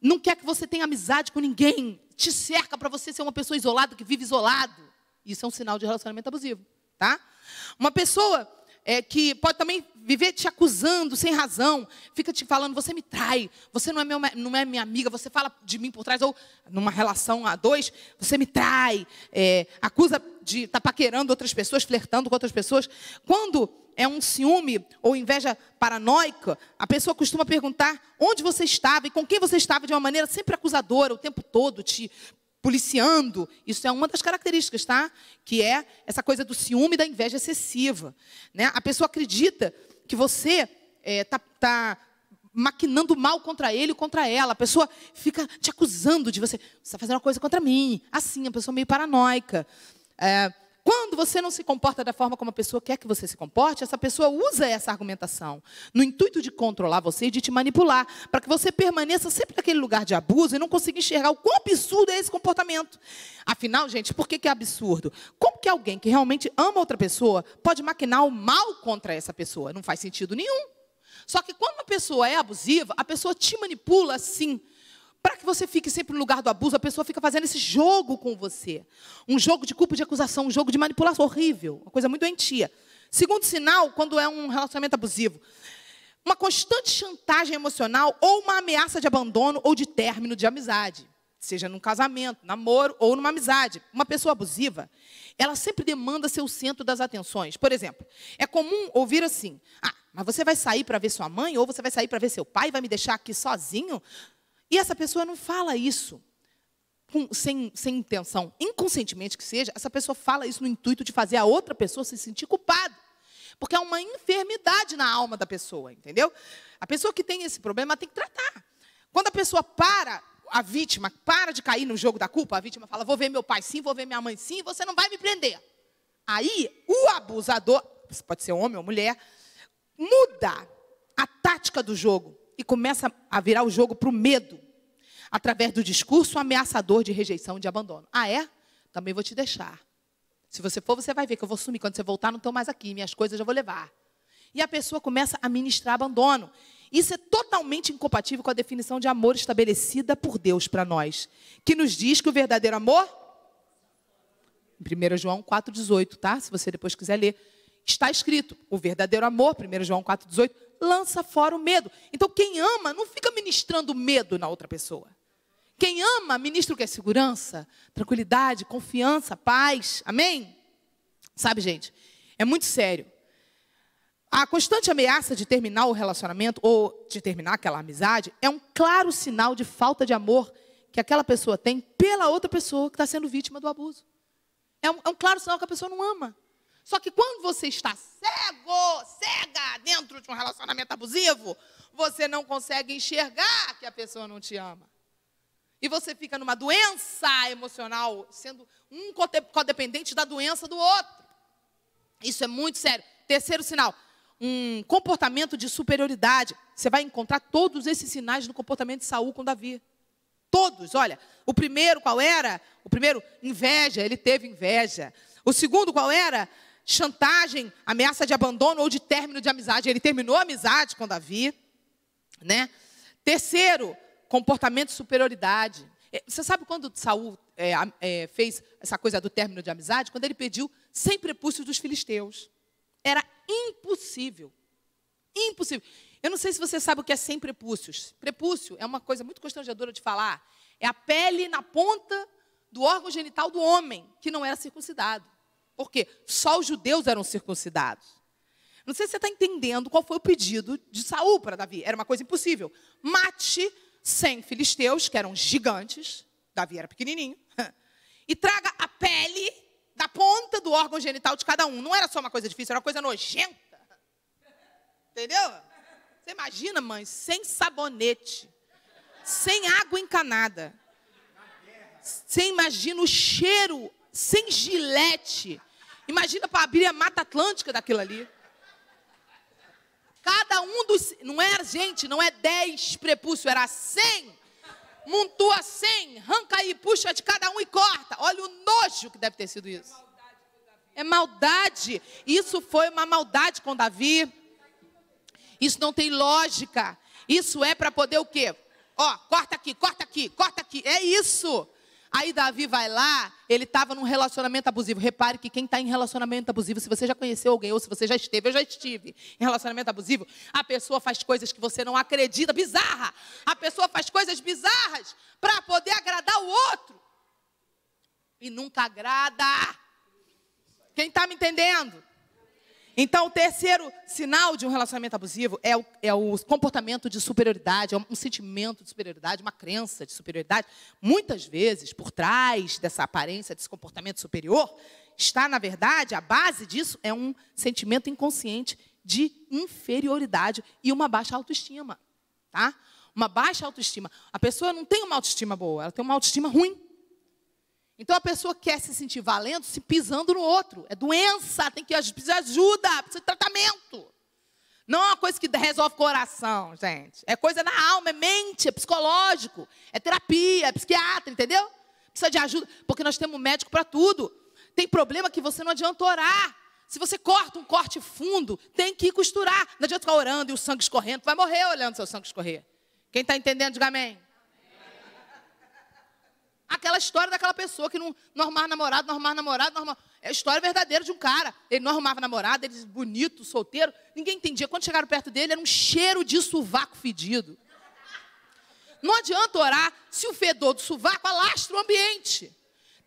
Não quer que você tenha amizade com ninguém, te cerca para você ser uma pessoa isolada, que vive isolado. Isso é um sinal de relacionamento abusivo, tá? Uma pessoa que pode também viver te acusando sem razão, fica te falando, você me trai, você não é minha amiga, você fala de mim por trás, ou numa relação a dois, você me trai, acusa de estar paquerando outras pessoas, flertando com outras pessoas. Quando é um ciúme ou inveja paranoica, a pessoa costuma perguntar onde você estava e com quem você estava de uma maneira sempre acusadora, o tempo todo, te policiando. Isso é uma das características, tá? Que é essa coisa do ciúme e da inveja excessiva, né? A pessoa acredita que você tá maquinando mal contra ele ou contra ela. A pessoa fica te acusando de você está fazendo uma coisa contra mim. Assim, a pessoa meio paranoica. Quando você não se comporta da forma como a pessoa quer que você se comporte, essa pessoa usa essa argumentação no intuito de controlar você e de te manipular, para que você permaneça sempre naquele lugar de abuso e não consiga enxergar o quão absurdo é esse comportamento. Afinal, gente, por que é absurdo? Como que alguém que realmente ama outra pessoa pode maquinar o mal contra essa pessoa? Não faz sentido nenhum. Só que quando uma pessoa é abusiva, a pessoa te manipula assim. Para que você fique sempre no lugar do abuso, a pessoa fica fazendo esse jogo com você. Um jogo de culpa e de acusação, um jogo de manipulação horrível, uma coisa muito doentia. Segundo sinal, quando é um relacionamento abusivo, uma constante chantagem emocional ou uma ameaça de abandono ou de término de amizade. Seja num casamento, namoro ou numa amizade. Uma pessoa abusiva, ela sempre demanda ser o centro das atenções. Por exemplo, é comum ouvir assim: mas você vai sair para ver sua mãe ou você vai sair para ver seu pai e vai me deixar aqui sozinho? E essa pessoa não fala isso sem intenção, inconscientemente que seja, essa pessoa fala isso no intuito de fazer a outra pessoa se sentir culpada. Porque há uma enfermidade na alma da pessoa, entendeu? A pessoa que tem esse problema tem que tratar. Quando a pessoa a vítima para de cair no jogo da culpa, a vítima fala: vou ver meu pai sim, vou ver minha mãe sim, você não vai me prender. Aí, o abusador, pode ser homem ou mulher, muda a tática do jogo e começa a virar o jogo para o medo, através do discurso ameaçador de rejeição e de abandono. Também vou te deixar. Se você for, você vai ver que eu vou sumir. Quando você voltar, não estou mais aqui, minhas coisas eu vou levar. E a pessoa começa a ministrar abandono. Isso é totalmente incompatível com a definição de amor estabelecida por Deus para nós, que nos diz que o verdadeiro amor, em 1 João 4,18, tá? Se você depois quiser ler, está escrito: o verdadeiro amor, 1 João 4,18, lança fora o medo. Então, quem ama não fica ministrando medo na outra pessoa. Quem ama, ministra o que é segurança, tranquilidade, confiança, paz. Amém? Sabe, gente, é muito sério. A constante ameaça de terminar o relacionamento ou de terminar aquela amizade é um claro sinal de falta de amor que aquela pessoa tem pela outra pessoa que está sendo vítima do abuso. É um claro sinal que a pessoa não ama. Só que quando você está cega dentro de um relacionamento abusivo, você não consegue enxergar que a pessoa não te ama. E você fica numa doença emocional, sendo um codependente da doença do outro. Isso é muito sério. Terceiro sinal, um comportamento de superioridade. Você vai encontrar todos esses sinais no comportamento de Saul com Davi. Todos, olha. O primeiro, qual era? O primeiro, inveja, ele teve inveja. O segundo, qual era? Chantagem, ameaça de abandono ou de término de amizade. Ele terminou a amizade com Davi, né? Terceiro, comportamento de superioridade. Você sabe quando Saul fez essa coisa do término de amizade? Quando ele pediu 100 prepúcios dos filisteus. Era impossível. Impossível. Eu não sei se você sabe o que é 100 prepúcios. Prepúcio é uma coisa muito constrangedora de falar. É a pele na ponta do órgão genital do homem que não era circuncidado. Por quê? Só os judeus eram circuncidados. Não sei se você está entendendo qual foi o pedido de Saul para Davi. Era uma coisa impossível. Mate 100 filisteus, que eram gigantes. Davi era pequenininho. E traga a pele da ponta do órgão genital de cada um. Não era só uma coisa difícil, era uma coisa nojenta. Entendeu? Você imagina, mãe, sem sabonete, sem água encanada. Você imagina o cheiro, sem gilete. Imagina para abrir a Mata Atlântica daquilo ali. Cada um dos... Não era, gente, não é 10 prepúcio, era 100. Montua 100, arranca aí, puxa de cada um e corta. Olha o nojo que deve ter sido isso. É maldade. Isso foi uma maldade com Davi. Isso não tem lógica. Isso é para poder o quê? Ó, corta aqui, corta aqui, corta aqui. É isso. Aí Davi vai lá, ele estava num relacionamento abusivo. Repare que quem está em relacionamento abusivo, se você já conheceu alguém, ou se você já esteve, eu já estive em relacionamento abusivo, a pessoa faz coisas que você não acredita, bizarra. A pessoa faz coisas bizarras para poder agradar o outro. E nunca agrada. Quem está me entendendo? Então, o terceiro sinal de um relacionamento abusivo é o comportamento de superioridade, é um sentimento de superioridade, uma crença de superioridade. Muitas vezes, por trás dessa aparência, desse comportamento superior, está, na verdade, a base disso é um sentimento inconsciente de inferioridade e uma baixa autoestima. Tá? Uma baixa autoestima. A pessoa não tem uma autoestima boa, ela tem uma autoestima ruim. Então, a pessoa quer se sentir valendo se pisando no outro. É doença, tem que precisar de ajuda, precisa de tratamento. Não é uma coisa que resolve o coração, gente. É coisa na alma, é mente, é psicológico, é terapia, é psiquiatra, entendeu? Precisa de ajuda, porque nós temos médico para tudo. Tem problema que você não adianta orar. Se você corta um corte fundo, tem que ir costurar. Não adianta ficar orando e o sangue escorrendo. Tu vai morrer olhando seu sangue escorrer. Quem está entendendo, diga amém. Aquela história daquela pessoa que não arrumava namorado. É a história verdadeira de um cara. Ele não arrumava namorado, ele bonito, solteiro. Ninguém entendia. Quando chegaram perto dele, era um cheiro de sovaco fedido. Não adianta orar se o fedor do sovaco alastra o ambiente.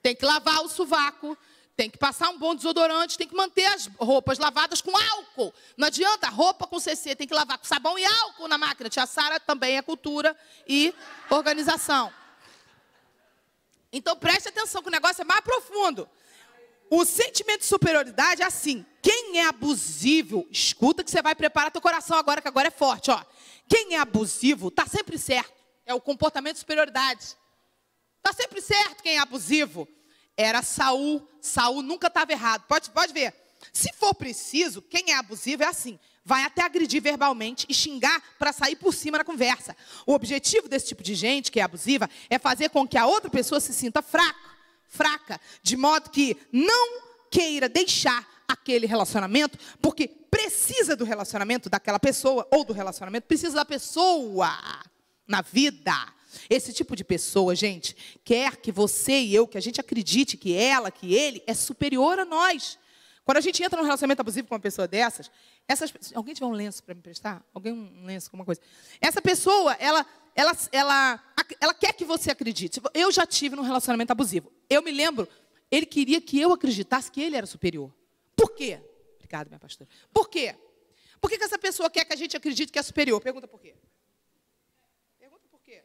Tem que lavar o sovaco, tem que passar um bom desodorante, tem que manter as roupas lavadas com álcool. Não adianta, roupa com CC, tem que lavar com sabão e álcool na máquina. Tia Sara também é cultura e organização. Então, preste atenção que o negócio é mais profundo. O sentimento de superioridade é assim. Quem é abusivo, escuta que você vai preparar teu coração agora, que agora é forte. Ó. Quem é abusivo está sempre certo. É o comportamento de superioridade. Está sempre certo quem é abusivo. Era Saul. Saul nunca estava errado. Pode ver. Se for preciso, quem é abusivo é assim. Vai até agredir verbalmente e xingar para sair por cima na conversa. O objetivo desse tipo de gente que é abusiva é fazer com que a outra pessoa se sinta fraca, de modo que não queira deixar aquele relacionamento, porque precisa do relacionamento daquela pessoa, ou do relacionamento, precisa da pessoa na vida. Esse tipo de pessoa, gente, quer que você e eu, que a gente acredite que ela, que ele é superior a nós. Quando a gente entra num relacionamento abusivo com uma pessoa dessas, alguém tiver um lenço para me prestar? Alguém um lenço, alguma coisa? Essa pessoa, ela quer que você acredite. Eu já tive num relacionamento abusivo. Eu me lembro, ele queria que eu acreditasse que ele era superior. Por quê? Obrigada, minha pastora. Por quê? Por que essa pessoa quer que a gente acredite que é superior? Pergunta por quê. Pergunta por quê.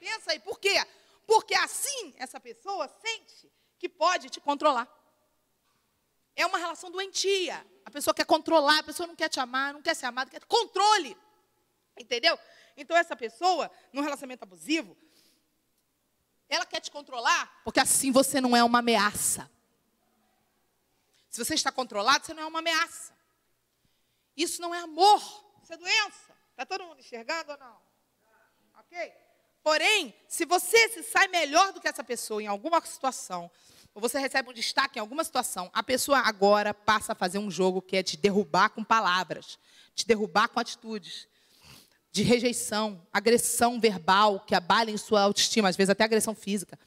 Pensa aí, por quê? Porque assim essa pessoa sente que pode te controlar. É uma relação doentia. A pessoa quer controlar, a pessoa não quer te amar, não quer ser amada, quer controle. Entendeu? Então, essa pessoa, num relacionamento abusivo, ela quer te controlar, porque assim você não é uma ameaça. Se você está controlado, você não é uma ameaça. Isso não é amor, isso é doença. Está todo mundo enxergando ou não? Ok? Porém, se você se sai melhor do que essa pessoa em alguma situação, ou você recebe um destaque em alguma situação, a pessoa agora passa a fazer um jogo que é te derrubar com palavras, te derrubar com atitudes, de rejeição, agressão verbal, que abalem sua autoestima, às vezes até agressão física.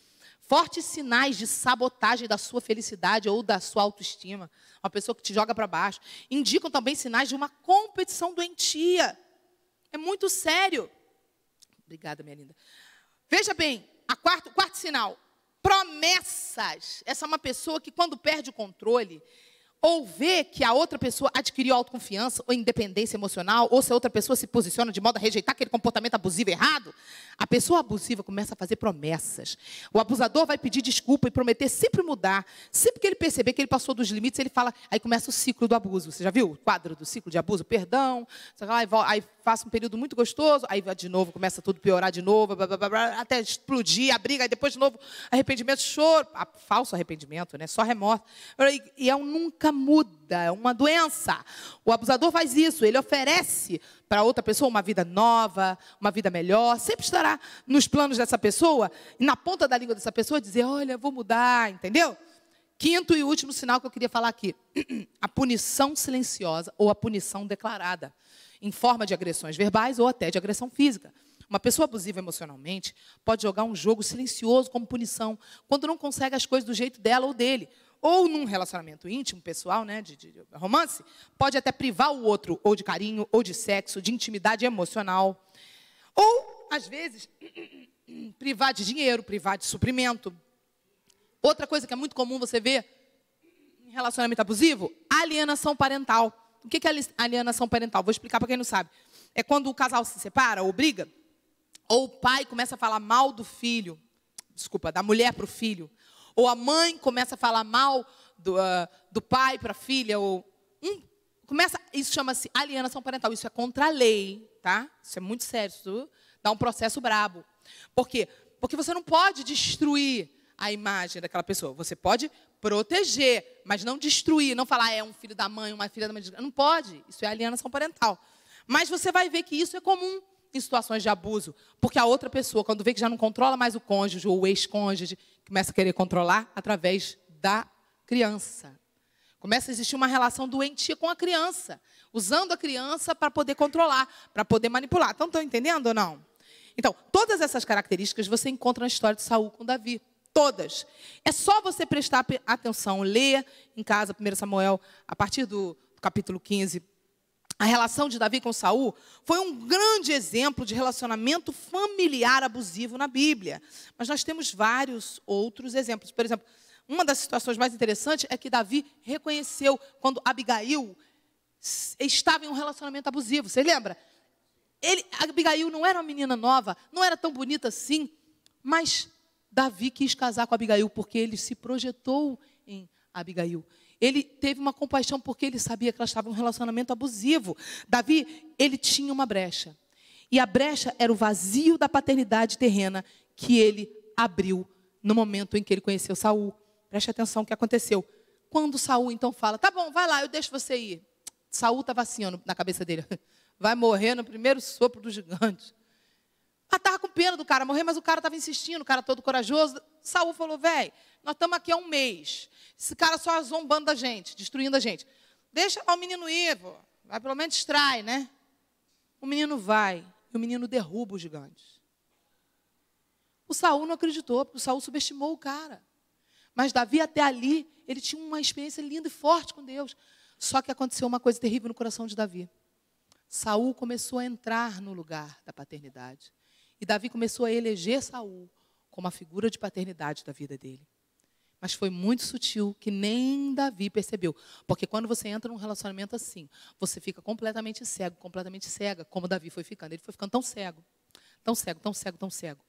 Fortes sinais de sabotagem da sua felicidade ou da sua autoestima. Uma pessoa que te joga para baixo. Indicam também sinais de uma competição doentia. É muito sério. Obrigada, minha linda. Veja bem, o quarto sinal. Promessas. Essa é uma pessoa que, quando perde o controle, ou vê que a outra pessoa adquiriu autoconfiança ou independência emocional, ou se a outra pessoa se posiciona de modo a rejeitar aquele comportamento abusivo errado, a pessoa abusiva começa a fazer promessas. O abusador vai pedir desculpa e prometer sempre mudar. Sempre que ele perceber que ele passou dos limites, ele fala, aí começa o ciclo do abuso. Você já viu o quadro do ciclo de abuso? Perdão, aí passa um período muito gostoso, aí de novo, começa tudo a piorar de novo, blá, blá, blá, blá, até explodir, a briga, aí depois de novo, arrependimento, choro, falso arrependimento, né? Só remorso. E nunca muda, é uma doença. O abusador faz isso, ele oferece para outra pessoa uma vida nova, uma vida melhor, sempre estará nos planos dessa pessoa, e na ponta da língua dessa pessoa, dizer, olha, vou mudar, entendeu? Quinto e último sinal que eu queria falar aqui, a punição silenciosa ou a punição declarada, em forma de agressões verbais ou até de agressão física. Uma pessoa abusiva emocionalmente pode jogar um jogo silencioso como punição, quando não consegue as coisas do jeito dela ou dele. Ou num relacionamento íntimo, pessoal, né, de romance, pode até privar o outro ou de carinho, ou de sexo, de intimidade emocional. Ou, às vezes, privar de dinheiro, privar de suprimento. Outra coisa que é muito comum você ver em relacionamento abusivo? Alienação parental. O que é alienação parental? Vou explicar para quem não sabe. É quando o casal se separa ou briga, ou o pai começa a falar mal do filho, da mulher para o filho, ou a mãe começa a falar mal do pai para a filha, isso chama-se alienação parental. Isso é contra a lei, tá? Isso é muito sério, isso dá um processo brabo. Por quê? Porque você não pode destruir a imagem daquela pessoa. Você pode proteger, mas não destruir, não falar é um filho da mãe, uma filha da mãe. Não pode, isso é alienação parental. Mas você vai ver que isso é comum em situações de abuso, porque a outra pessoa, quando vê que já não controla mais o cônjuge ou o ex-cônjuge, começa a querer controlar através da criança. Começa a existir uma relação doentia com a criança, usando a criança para poder controlar, para poder manipular. Então, estão entendendo ou não? Então, todas essas características você encontra na história de Saul com Davi. Todas. É só você prestar atenção, ler em casa, 1 Samuel, a partir do capítulo 15. A relação de Davi com Saul foi um grande exemplo de relacionamento familiar abusivo na Bíblia. Mas nós temos vários outros exemplos. Por exemplo, uma das situações mais interessantes é que Davi reconheceu quando Abigail estava em um relacionamento abusivo. Você lembra? Abigail não era uma menina nova, não era tão bonita assim, mas Davi quis casar com Abigail porque ele se projetou em Abigail. Ele teve uma compaixão porque ele sabia que ela estava em um relacionamento abusivo. Davi, ele tinha uma brecha. E a brecha era o vazio da paternidade terrena que ele abriu no momento em que ele conheceu Saul. Preste atenção no que aconteceu. Quando Saul então fala, tá bom, vai lá, eu deixo você ir. Saul estava assim na cabeça dele. Vai morrer no primeiro sopro do gigante. Estava com pena do cara morrer, mas o cara estava insistindo, o cara todo corajoso. Saul falou, velho, nós estamos aqui há um mês. Esse cara só zombando da gente, destruindo a gente. Deixa lá o menino ir, pô. Vai, pelo menos distrai, né? O menino vai, e o menino derruba os gigantes. O Saul não acreditou, porque o Saul subestimou o cara. Mas Davi, até ali, ele tinha uma experiência linda e forte com Deus. Só que aconteceu uma coisa terrível no coração de Davi. Saul começou a entrar no lugar da paternidade. E Davi começou a eleger Saul como a figura de paternidade da vida dele. Mas foi muito sutil que nem Davi percebeu. Porque quando você entra num relacionamento assim, você fica completamente cego, completamente cega, como Davi foi ficando. Ele foi ficando tão cego, tão cego, tão cego, tão cego,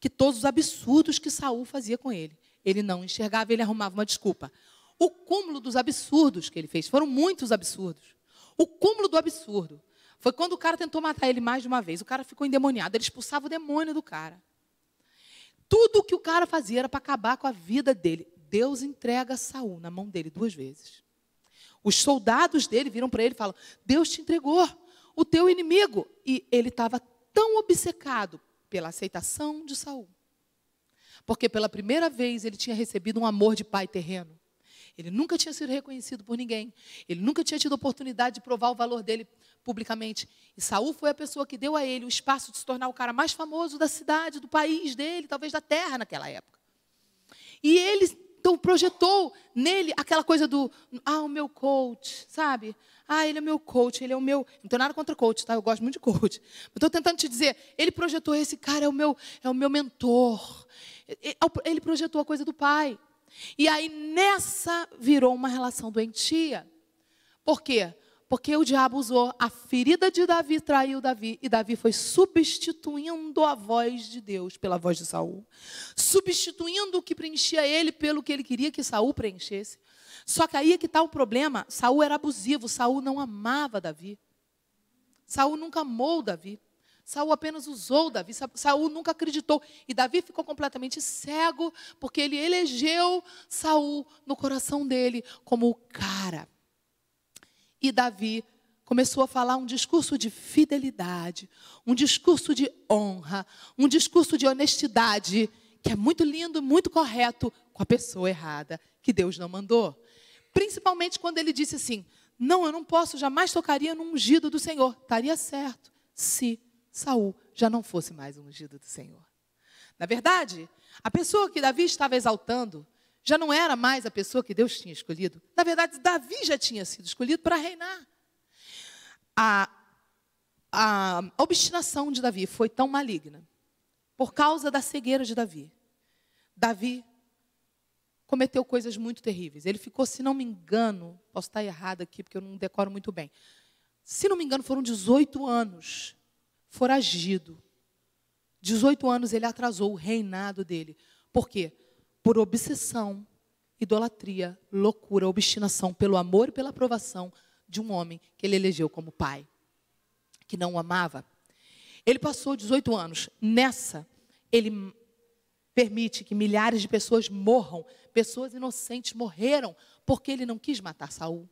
que todos os absurdos que Saul fazia com ele, ele não enxergava, ele arrumava uma desculpa. O cúmulo dos absurdos que ele fez, foram muitos absurdos. O cúmulo do absurdo foi quando o cara tentou matar ele mais de uma vez. O cara ficou endemoniado, ele expulsava o demônio do cara. Tudo o que o cara fazia era para acabar com a vida dele. Deus entrega Saul na mão dele 2 vezes. Os soldados dele viram para ele e falam, Deus te entregou o teu inimigo. E ele estava tão obcecado pela aceitação de Saul. Porque pela primeira vez ele tinha recebido um amor de pai terreno. Ele nunca tinha sido reconhecido por ninguém. Ele nunca tinha tido oportunidade de provar o valor dele publicamente. E Saul foi a pessoa que deu a ele o espaço de se tornar o cara mais famoso da cidade, do país dele, talvez da terra naquela época. E ele então projetou nele aquela coisa do, o meu coach, sabe? Ele é meu coach, ele é o meu... Não tenho nada contra coach, tá? Eu gosto muito de coach. Estou tentando te dizer, ele projetou, esse cara é o meu mentor. Ele projetou a coisa do pai. E aí nessa virou uma relação doentia. Por quê? Porque o diabo usou a ferida de Davi, traiu Davi, e Davi foi substituindo a voz de Deus pela voz de Saul. Substituindo o que preenchia ele pelo que ele queria que Saul preenchesse. Só que aí é que está o problema. Saul era abusivo, Saul não amava Davi. Saul nunca amou Davi. Saul apenas usou Davi, Saul nunca acreditou. E Davi ficou completamente cego, porque ele elegeu Saul no coração dele como o cara. E Davi começou a falar um discurso de fidelidade, um discurso de honra, um discurso de honestidade, que é muito lindo, muito correto, com a pessoa errada, que Deus não mandou. Principalmente quando ele disse assim, não, eu não posso, jamais tocaria no ungido do Senhor. Estaria certo, se Saul já não fosse mais um ungido do Senhor. Na verdade, a pessoa que Davi estava exaltando já não era mais a pessoa que Deus tinha escolhido. Na verdade, Davi já tinha sido escolhido para reinar. A obstinação de Davi foi tão maligna por causa da cegueira de Davi. Davi cometeu coisas muito terríveis. Ele ficou, se não me engano, posso estar errado aqui, porque eu não decoro muito bem. Se não me engano, foram 18 anos foragido. 18 anos ele atrasou o reinado dele. Por quê? Por obsessão, idolatria, loucura, obstinação, pelo amor e pela aprovação de um homem que ele elegeu como pai, que não o amava. Ele passou 18 anos. Nessa, ele permite que milhares de pessoas morram. Pessoas inocentes morreram porque ele não quis matar Saul.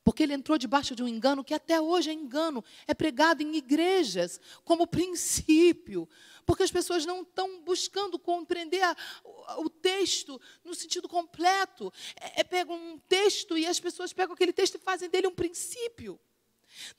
Porque ele entrou debaixo de um engano que até hoje é engano. É pregado em igrejas como princípio. Porque as pessoas não estão buscando compreender o texto no sentido completo. Pegam um texto e as pessoas pegam aquele texto e fazem dele um princípio.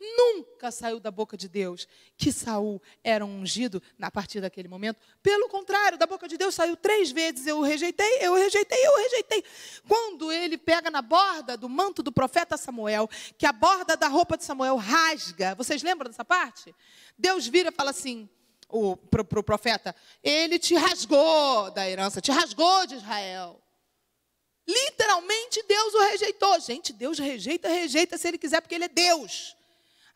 Nunca saiu da boca de Deus que Saul era um ungido a partir daquele momento. Pelo contrário, da boca de Deus saiu 3 vezes: eu rejeitei, eu rejeitei, eu rejeitei. Quando ele pega na borda do manto do profeta Samuel, que a borda da roupa de Samuel rasga, vocês lembram dessa parte? Deus vira e fala assim para o profeta: ele te rasgou da herança, te rasgou de Israel. Literalmente Deus o rejeitou. Gente, Deus rejeita se ele quiser, porque ele é Deus.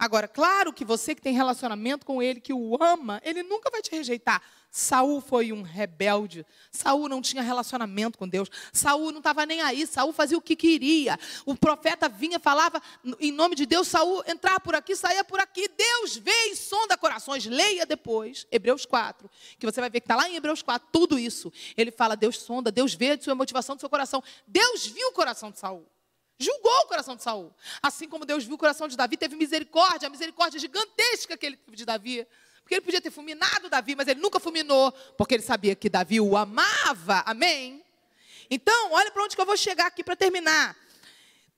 Agora, claro que você que tem relacionamento com ele, que o ama, ele nunca vai te rejeitar. Saul foi um rebelde. Saul não tinha relacionamento com Deus. Saul não estava nem aí. Saul fazia o que queria. O profeta vinha, falava em nome de Deus. Saul entrava por aqui, saía por aqui. Deus vê e sonda corações. Leia depois, Hebreus 4, que você vai ver que está lá em Hebreus 4, tudo isso. Ele fala, Deus sonda, Deus vê a sua motivação do seu coração. Deus viu o coração de Saul. Julgou o coração de Saul. Assim como Deus viu o coração de Davi, teve misericórdia, a misericórdia gigantesca que ele teve de Davi. Porque ele podia ter fulminado Davi, mas ele nunca fulminou, porque ele sabia que Davi o amava. Amém? Então, olha para onde que eu vou chegar aqui para terminar.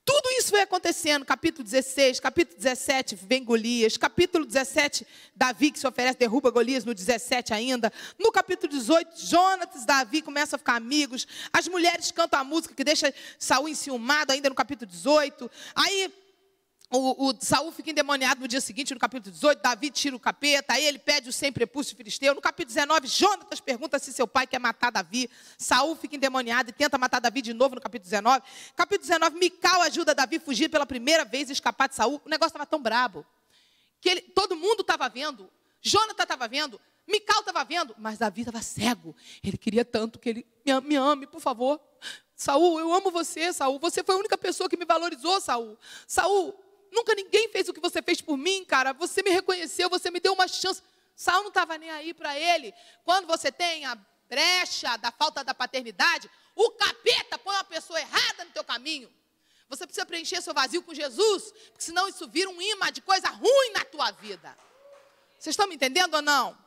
Tudo isso foi acontecendo. Capítulo 16, capítulo 17, vem Golias. Capítulo 17, Davi que se oferece, derruba Golias no 17 ainda. No capítulo 18, Jonatas e Davi começam a ficar amigos. As mulheres cantam a música que deixa Saul enciumado ainda no capítulo 18. Aí o Saul fica endemoniado no dia seguinte, no capítulo 18, Davi tira o capeta, aí ele pede o sem prepúcio filisteu. No capítulo 19, Jonatas pergunta se seu pai quer matar Davi. Saul fica endemoniado e tenta matar Davi de novo no capítulo 19. Capítulo 19, Mical ajuda Davi a fugir pela primeira vez e escapar de Saul. O negócio estava tão brabo, que todo mundo estava vendo, Jonatas estava vendo, Mical estava vendo, mas Davi estava cego. Ele queria tanto que ele, me ame, por favor. Saul, eu amo você, Saul. Você foi a única pessoa que me valorizou, Saul. Saul, nunca ninguém fez o que você fez por mim, cara. Você me reconheceu, você me deu uma chance. Saul não estava nem aí para ele. Quando você tem a brecha da falta da paternidade, o capeta põe uma pessoa errada no teu caminho. Você precisa preencher seu vazio com Jesus, porque senão isso vira um imã de coisa ruim na tua vida. Vocês estão me entendendo ou não?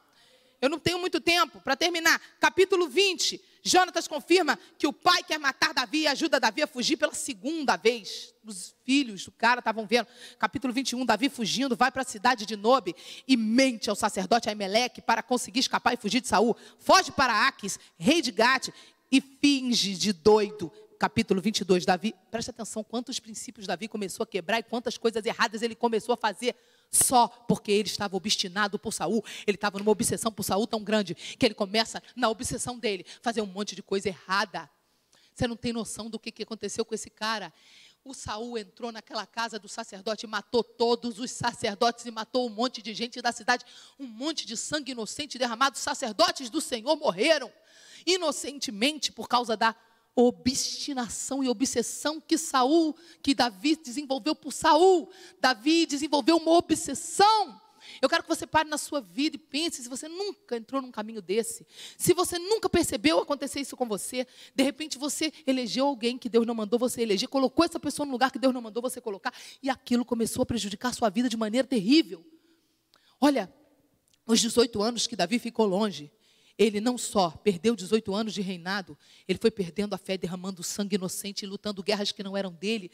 Eu não tenho muito tempo para terminar. Capítulo 20, Jonatas confirma que o pai quer matar Davi e ajuda Davi a fugir pela segunda vez. Os filhos do cara estavam vendo. Capítulo 21, Davi fugindo, vai para a cidade de Nobe e mente ao sacerdote Aimeleque para conseguir escapar e fugir de Saul. Foge para Aquis, rei de Gate, e finge de doido. Capítulo 22, Davi, presta atenção quantos princípios Davi começou a quebrar e quantas coisas erradas ele começou a fazer. Só porque ele estava obstinado por Saul. Ele estava numa obsessão por Saul tão grande que ele começa, na obsessão dele, fazer um monte de coisa errada. Você não tem noção do que aconteceu com esse cara. O Saul entrou naquela casa do sacerdote e matou todos os sacerdotes e matou um monte de gente da cidade. Um monte de sangue inocente derramado. Os sacerdotes do Senhor morreram inocentemente por causa da obstinação e obsessão que Davi desenvolveu por Saul. Davi desenvolveu uma obsessão. Eu quero que você pare na sua vida e pense, se você nunca entrou num caminho desse, se você nunca percebeu acontecer isso com você, de repente você elegeu alguém que Deus não mandou você eleger, colocou essa pessoa no lugar que Deus não mandou você colocar, e aquilo começou a prejudicar a sua vida de maneira terrível. Olha, os 18 anos que Davi ficou longe, ele não só perdeu 18 anos de reinado, ele foi perdendo a fé, derramando sangue inocente, lutando guerras que não eram dele.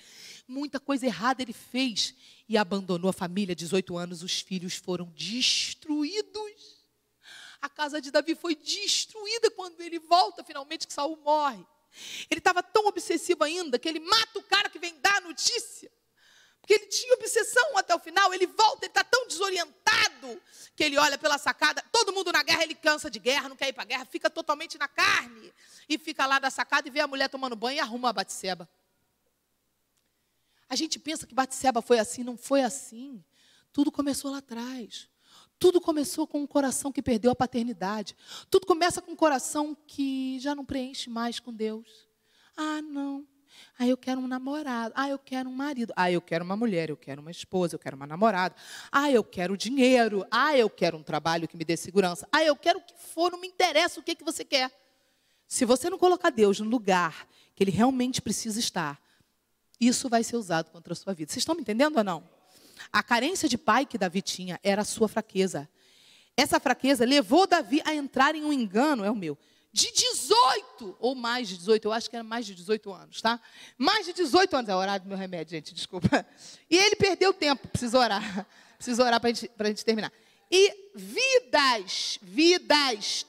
Muita coisa errada ele fez e abandonou a família. 18 anos, os filhos foram destruídos. A casa de Davi foi destruída quando ele volta, finalmente, que Saul morre. Ele estava tão obsessivo ainda que ele mata o cara que vem dar a notícia. Porque ele tinha obsessão até o final, ele volta, ele está tão desorientado, que ele olha pela sacada, todo mundo na guerra, ele cansa de guerra, não quer ir para a guerra, fica totalmente na carne. e fica lá da sacada e vê a mulher tomando banho e arruma a Batseba. A gente pensa que Batseba foi assim, não foi assim. Tudo começou lá atrás. Tudo começou com um coração que perdeu a paternidade. Tudo começa com um coração que já não preenche mais com Deus. Ah, não. Ah, eu quero um namorado. Ah, eu quero um marido. Ah, eu quero uma mulher. Eu quero uma esposa. Eu quero uma namorada. Ah, eu quero dinheiro. Ah, eu quero um trabalho que me dê segurança. Ah, eu quero o que for. Não me interessa o que você quer. Se você não colocar Deus no lugar que Ele realmente precisa estar, isso vai ser usado contra a sua vida. Vocês estão me entendendo ou não? A carência de pai que Davi tinha era a sua fraqueza. Essa fraqueza levou Davi a entrar em um engano, é o meu, de 18, ou mais de 18, eu acho que era mais de 18 anos, tá? Mais de 18 anos, é o horário do meu remédio, gente, desculpa. E ele perdeu tempo, preciso orar para a gente terminar. E vidas,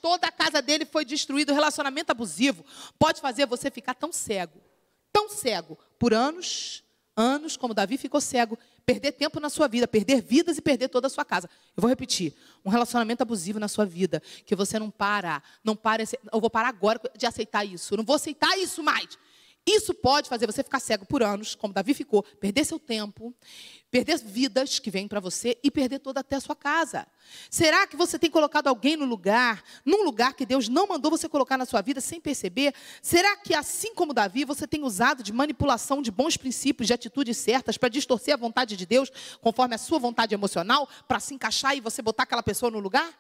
toda a casa dele foi destruída, o relacionamento abusivo pode fazer você ficar tão cego, por anos, como Davi ficou cego, perder tempo na sua vida, perder vidas e perder toda a sua casa. Eu vou repetir, um relacionamento abusivo na sua vida, que você não para, eu vou parar agora de aceitar isso, eu não vou aceitar isso mais. Isso pode fazer você ficar cego por anos, como Davi ficou, perder seu tempo, perder vidas que vêm para você e perder toda até a sua casa. Será que você tem colocado alguém num lugar que Deus não mandou você colocar na sua vida sem perceber? Será que, assim como Davi, você tem usado de manipulação de bons princípios, de atitudes certas, para distorcer a vontade de Deus, conforme a sua vontade emocional, para se encaixar e você botar aquela pessoa no lugar?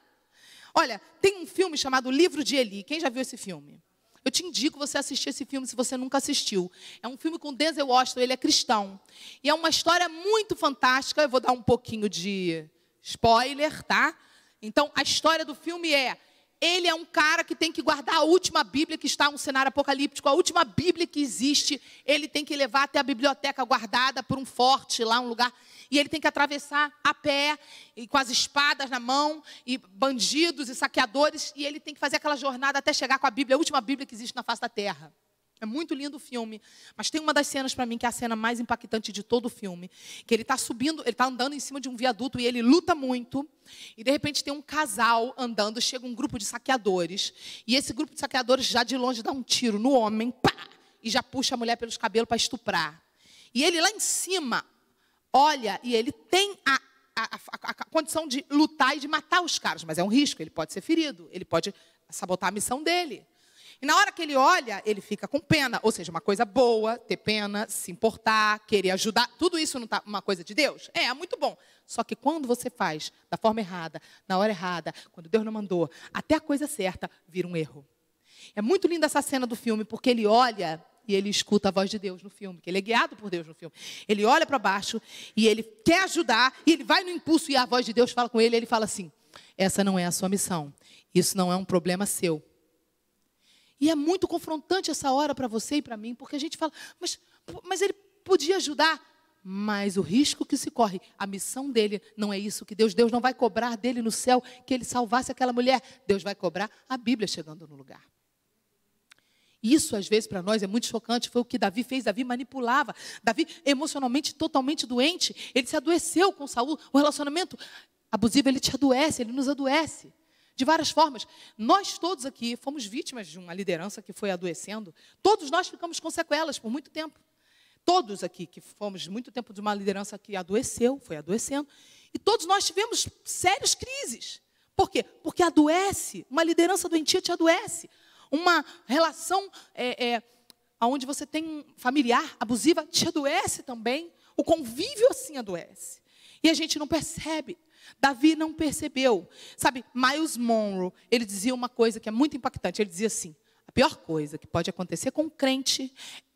Olha, tem um filme chamado Livro de Eli. Quem já viu esse filme? Eu te indico você assistir esse filme se você nunca assistiu. É um filme com Denzel Washington, ele é cristão. E é uma história muito fantástica. Eu vou dar um pouquinho de spoiler, tá? Então, a história do filme é... Ele é um cara que tem que guardar a última Bíblia que está em um cenário apocalíptico. A última Bíblia que existe, ele tem que levar até a biblioteca guardada por um forte, lá um lugar. E ele tem que atravessar a pé, e com as espadas na mão, e bandidos e saqueadores. E ele tem que fazer aquela jornada até chegar com a Bíblia, a última Bíblia que existe na face da terra. É muito lindo o filme, mas tem uma das cenas para mim que é a cena mais impactante de todo o filme, que ele está subindo, ele está andando em cima de um viaduto e ele luta muito, e de repente tem um casal andando, chega um grupo de saqueadores, e esse grupo de saqueadores já de longe dá um tiro no homem, pá, e já puxa a mulher pelos cabelos para estuprar. E ele lá em cima olha, e ele tem a condição de lutar e de matar os caras, mas é um risco, ele pode ser ferido, ele pode sabotar a missão dele. E na hora que ele olha, ele fica com pena. Ou seja, uma coisa boa, ter pena, se importar, querer ajudar. Tudo isso não está uma coisa de Deus? É muito bom. Só que quando você faz da forma errada, na hora errada, quando Deus não mandou, até a coisa certa vira um erro. É muito linda essa cena do filme, porque ele olha e ele escuta a voz de Deus no filme, que ele é guiado por Deus no filme. Ele olha para baixo e ele quer ajudar, e ele vai no impulso e a voz de Deus fala com ele, e ele fala assim, essa não é a sua missão, isso não é um problema seu. E é muito confrontante essa hora para você e para mim, porque a gente fala, mas ele podia ajudar. Mas o risco que se corre, a missão dele não é isso, que Deus não vai cobrar dele no céu, que ele salvasse aquela mulher. Deus vai cobrar a Bíblia chegando no lugar. Isso, às vezes, para nós é muito chocante. Foi o que Davi fez. Davi manipulava. Davi, emocionalmente, totalmente doente. Ele se adoeceu com Saul. O relacionamento abusivo, ele te adoece, ele nos adoece. De várias formas. Nós todos aqui fomos vítimas de uma liderança que foi adoecendo. Todos nós ficamos com sequelas por muito tempo. Todos aqui que fomos muito tempo de uma liderança que adoeceu, foi adoecendo. E todos nós tivemos sérias crises. Por quê? Porque adoece. Uma liderança doentia te adoece. Uma relação onde você tem um familiar abusiva te adoece também. O convívio assim adoece. E a gente não percebe. Davi não percebeu. Sabe, Miles Monroe, ele dizia uma coisa que é muito impactante. Ele dizia assim, a pior coisa que pode acontecer com um crente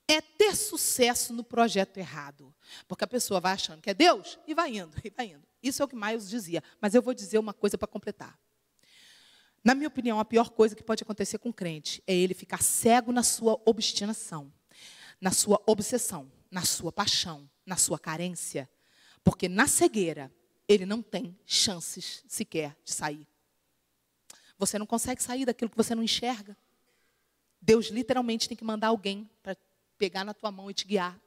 é ter sucesso no projeto errado. Porque a pessoa vai achando que é Deus e vai indo, e vai indo. Isso é o que Miles dizia. Mas eu vou dizer uma coisa para completar. Na minha opinião, a pior coisa que pode acontecer com um crente é ele ficar cego na sua obstinação, na sua obsessão, na sua paixão, na sua carência. Porque na cegueira, ele não tem chances sequer de sair. Você não consegue sair daquilo que você não enxerga. Deus literalmente tem que mandar alguém para pegar na tua mão e te guiar.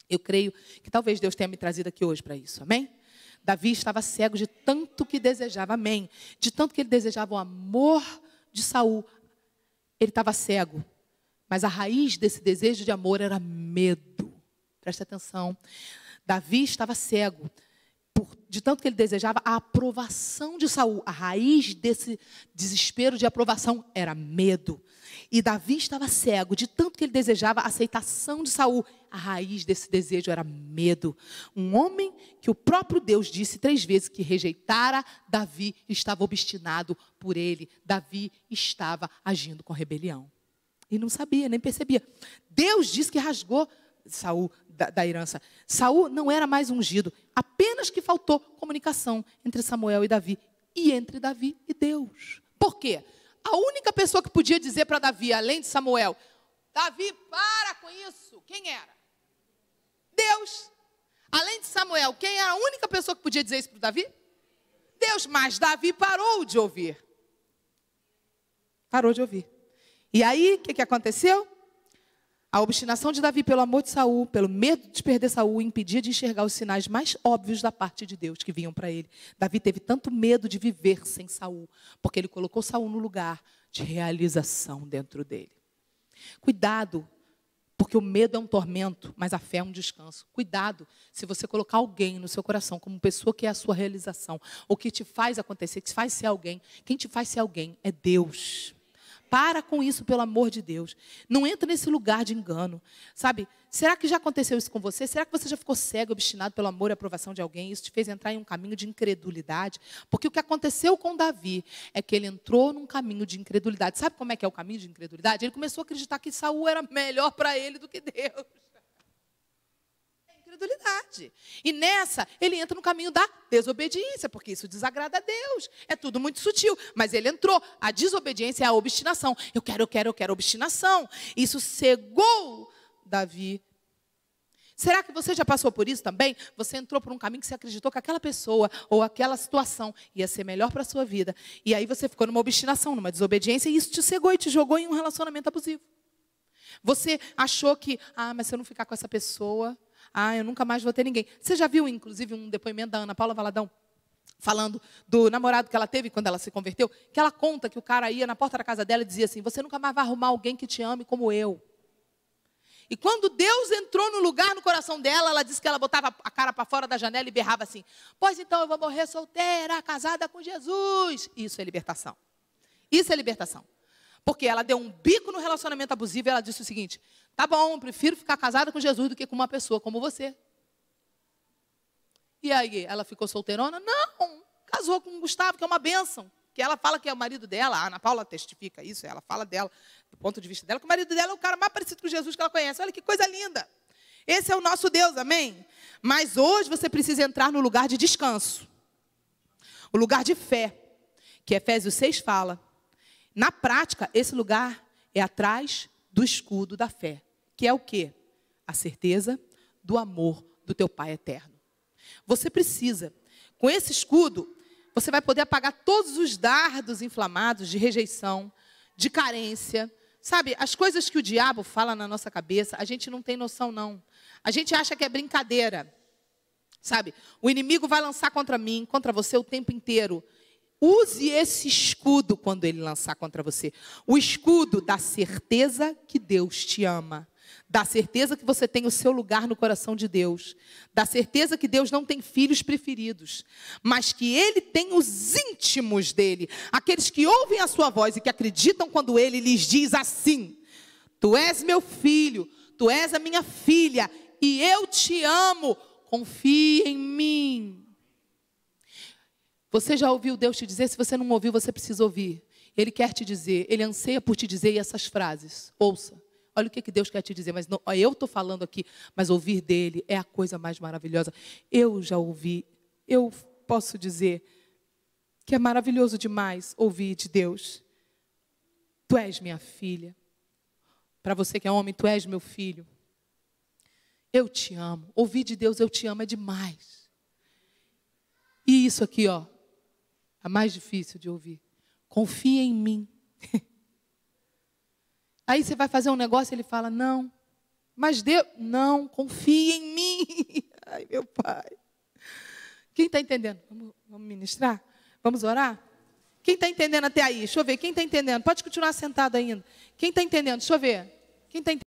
Eu creio que talvez Deus tenha me trazido aqui hoje para isso, amém? Davi estava cego de tanto que desejava, amém? De tanto que ele desejava o amor de Saul. ele estava cego. Mas a raiz desse desejo de amor era medo. Presta atenção. Davi estava cego. De tanto que ele desejava a aprovação de Saul. A raiz desse desespero de aprovação era medo. E Davi estava cego. De tanto que ele desejava a aceitação de Saul. A raiz desse desejo era medo. Um homem que o próprio Deus disse 3 vezes que rejeitara Davi, estava obstinado por ele. Davi estava agindo com rebelião. E não sabia, nem percebia. Deus disse que rasgou Saul da herança. Saul não era mais ungido. Apenas que faltou comunicação entre Samuel e Davi. E entre Davi e Deus. Por quê? A única pessoa que podia dizer para Davi, além de Samuel, Davi, para com isso. Quem era? Deus. Além de Samuel, quem era a única pessoa que podia dizer isso para Davi? Deus. Mas Davi parou de ouvir. Parou de ouvir. E aí, o que aconteceu? A obstinação de Davi pelo amor de Saul, pelo medo de perder Saul, o impedia de enxergar os sinais mais óbvios da parte de Deus que vinham para ele. Davi teve tanto medo de viver sem Saul, porque ele colocou Saul no lugar de realização dentro dele. Cuidado, porque o medo é um tormento, mas a fé é um descanso. Cuidado, se você colocar alguém no seu coração como pessoa que é a sua realização, ou que te faz acontecer, que te faz ser alguém, quem te faz ser alguém é Deus. Para com isso, pelo amor de Deus. Não entra nesse lugar de engano. Sabe, será que já aconteceu isso com você? Será que você já ficou cego, obstinado pelo amor e aprovação de alguém? Isso te fez entrar em um caminho de incredulidade? Porque o que aconteceu com Davi é que ele entrou num caminho de incredulidade. Sabe como é que é o caminho de incredulidade? Ele começou a acreditar que Saul era melhor para ele do que Deus. Incredulidade. E nessa, ele entra no caminho da desobediência, porque isso desagrada a Deus. É tudo muito sutil, mas ele entrou. A desobediência é a obstinação. Eu quero obstinação. Isso cegou Davi. Será que você já passou por isso também? Você entrou por um caminho que você acreditou que aquela pessoa ou aquela situação ia ser melhor para a sua vida. E aí você ficou numa obstinação, numa desobediência, e isso te cegou e te jogou em um relacionamento abusivo. Você achou que, mas se eu não ficar com essa pessoa, eu nunca mais vou ter ninguém. Você já viu, inclusive, um depoimento da Ana Paula Valadão, falando do namorado que ela teve quando ela se converteu, que ela conta que o cara ia na porta da casa dela e dizia assim, você nunca mais vai arrumar alguém que te ame como eu. E quando Deus entrou no lugar no coração dela, ela disse que ela botava a cara para fora da janela e berrava assim, pois então eu vou morrer solteira, casada com Jesus. Isso é libertação. Isso é libertação. Porque ela deu um bico no relacionamento abusivo e ela disse o seguinte, tá bom, eu prefiro ficar casada com Jesus do que com uma pessoa como você. E aí, ela ficou solteirona? Não, casou com o Gustavo, que é uma bênção. Que ela fala que é o marido dela, a Ana Paula testifica isso, ela fala dela, do ponto de vista dela, que o marido dela é o cara mais parecido com Jesus que ela conhece. Olha que coisa linda. Esse é o nosso Deus, amém? Mas hoje você precisa entrar no lugar de descanso. O lugar de fé, que Efésios 6 fala. Na prática, esse lugar é atrás do escudo da fé. Que é o quê? A certeza do amor do teu Pai eterno. Você precisa, com esse escudo, você vai poder apagar todos os dardos inflamados de rejeição, de carência. Sabe, as coisas que o diabo fala na nossa cabeça, a gente não tem noção, não. A gente acha que é brincadeira. Sabe, o inimigo vai lançar contra mim, contra você o tempo inteiro. Use esse escudo quando ele lançar contra você. O escudo da certeza que Deus te ama. Da certeza que você tem o seu lugar no coração de Deus. Da certeza que Deus não tem filhos preferidos. Mas que Ele tem os íntimos dEle. Aqueles que ouvem a sua voz e que acreditam quando Ele lhes diz assim. Tu és meu filho, tu és a minha filha e eu te amo. Confie em mim. Você já ouviu Deus te dizer? Se você não ouviu, você precisa ouvir. Ele quer te dizer, Ele anseia por te dizer essas frases. Ouça. Olha o que Deus quer te dizer. Mas não, eu estou falando aqui, mas ouvir dEle é a coisa mais maravilhosa. Eu já ouvi. Eu posso dizer que é maravilhoso demais ouvir de Deus. Tu és minha filha. Para você que é homem, tu és meu filho. Eu te amo. Ouvir de Deus, eu te amo, é demais. E isso aqui, ó. É mais difícil de ouvir. Confia em mim. Aí você vai fazer um negócio e ele fala, não. Mas Deus, não, confia em mim. Ai, meu Pai. Quem está entendendo? Vamos ministrar? Vamos orar? Quem está entendendo até aí? Deixa eu ver. Quem está entendendo? Pode continuar sentado ainda. Quem está entendendo? Deixa eu ver. Quem está entendendo?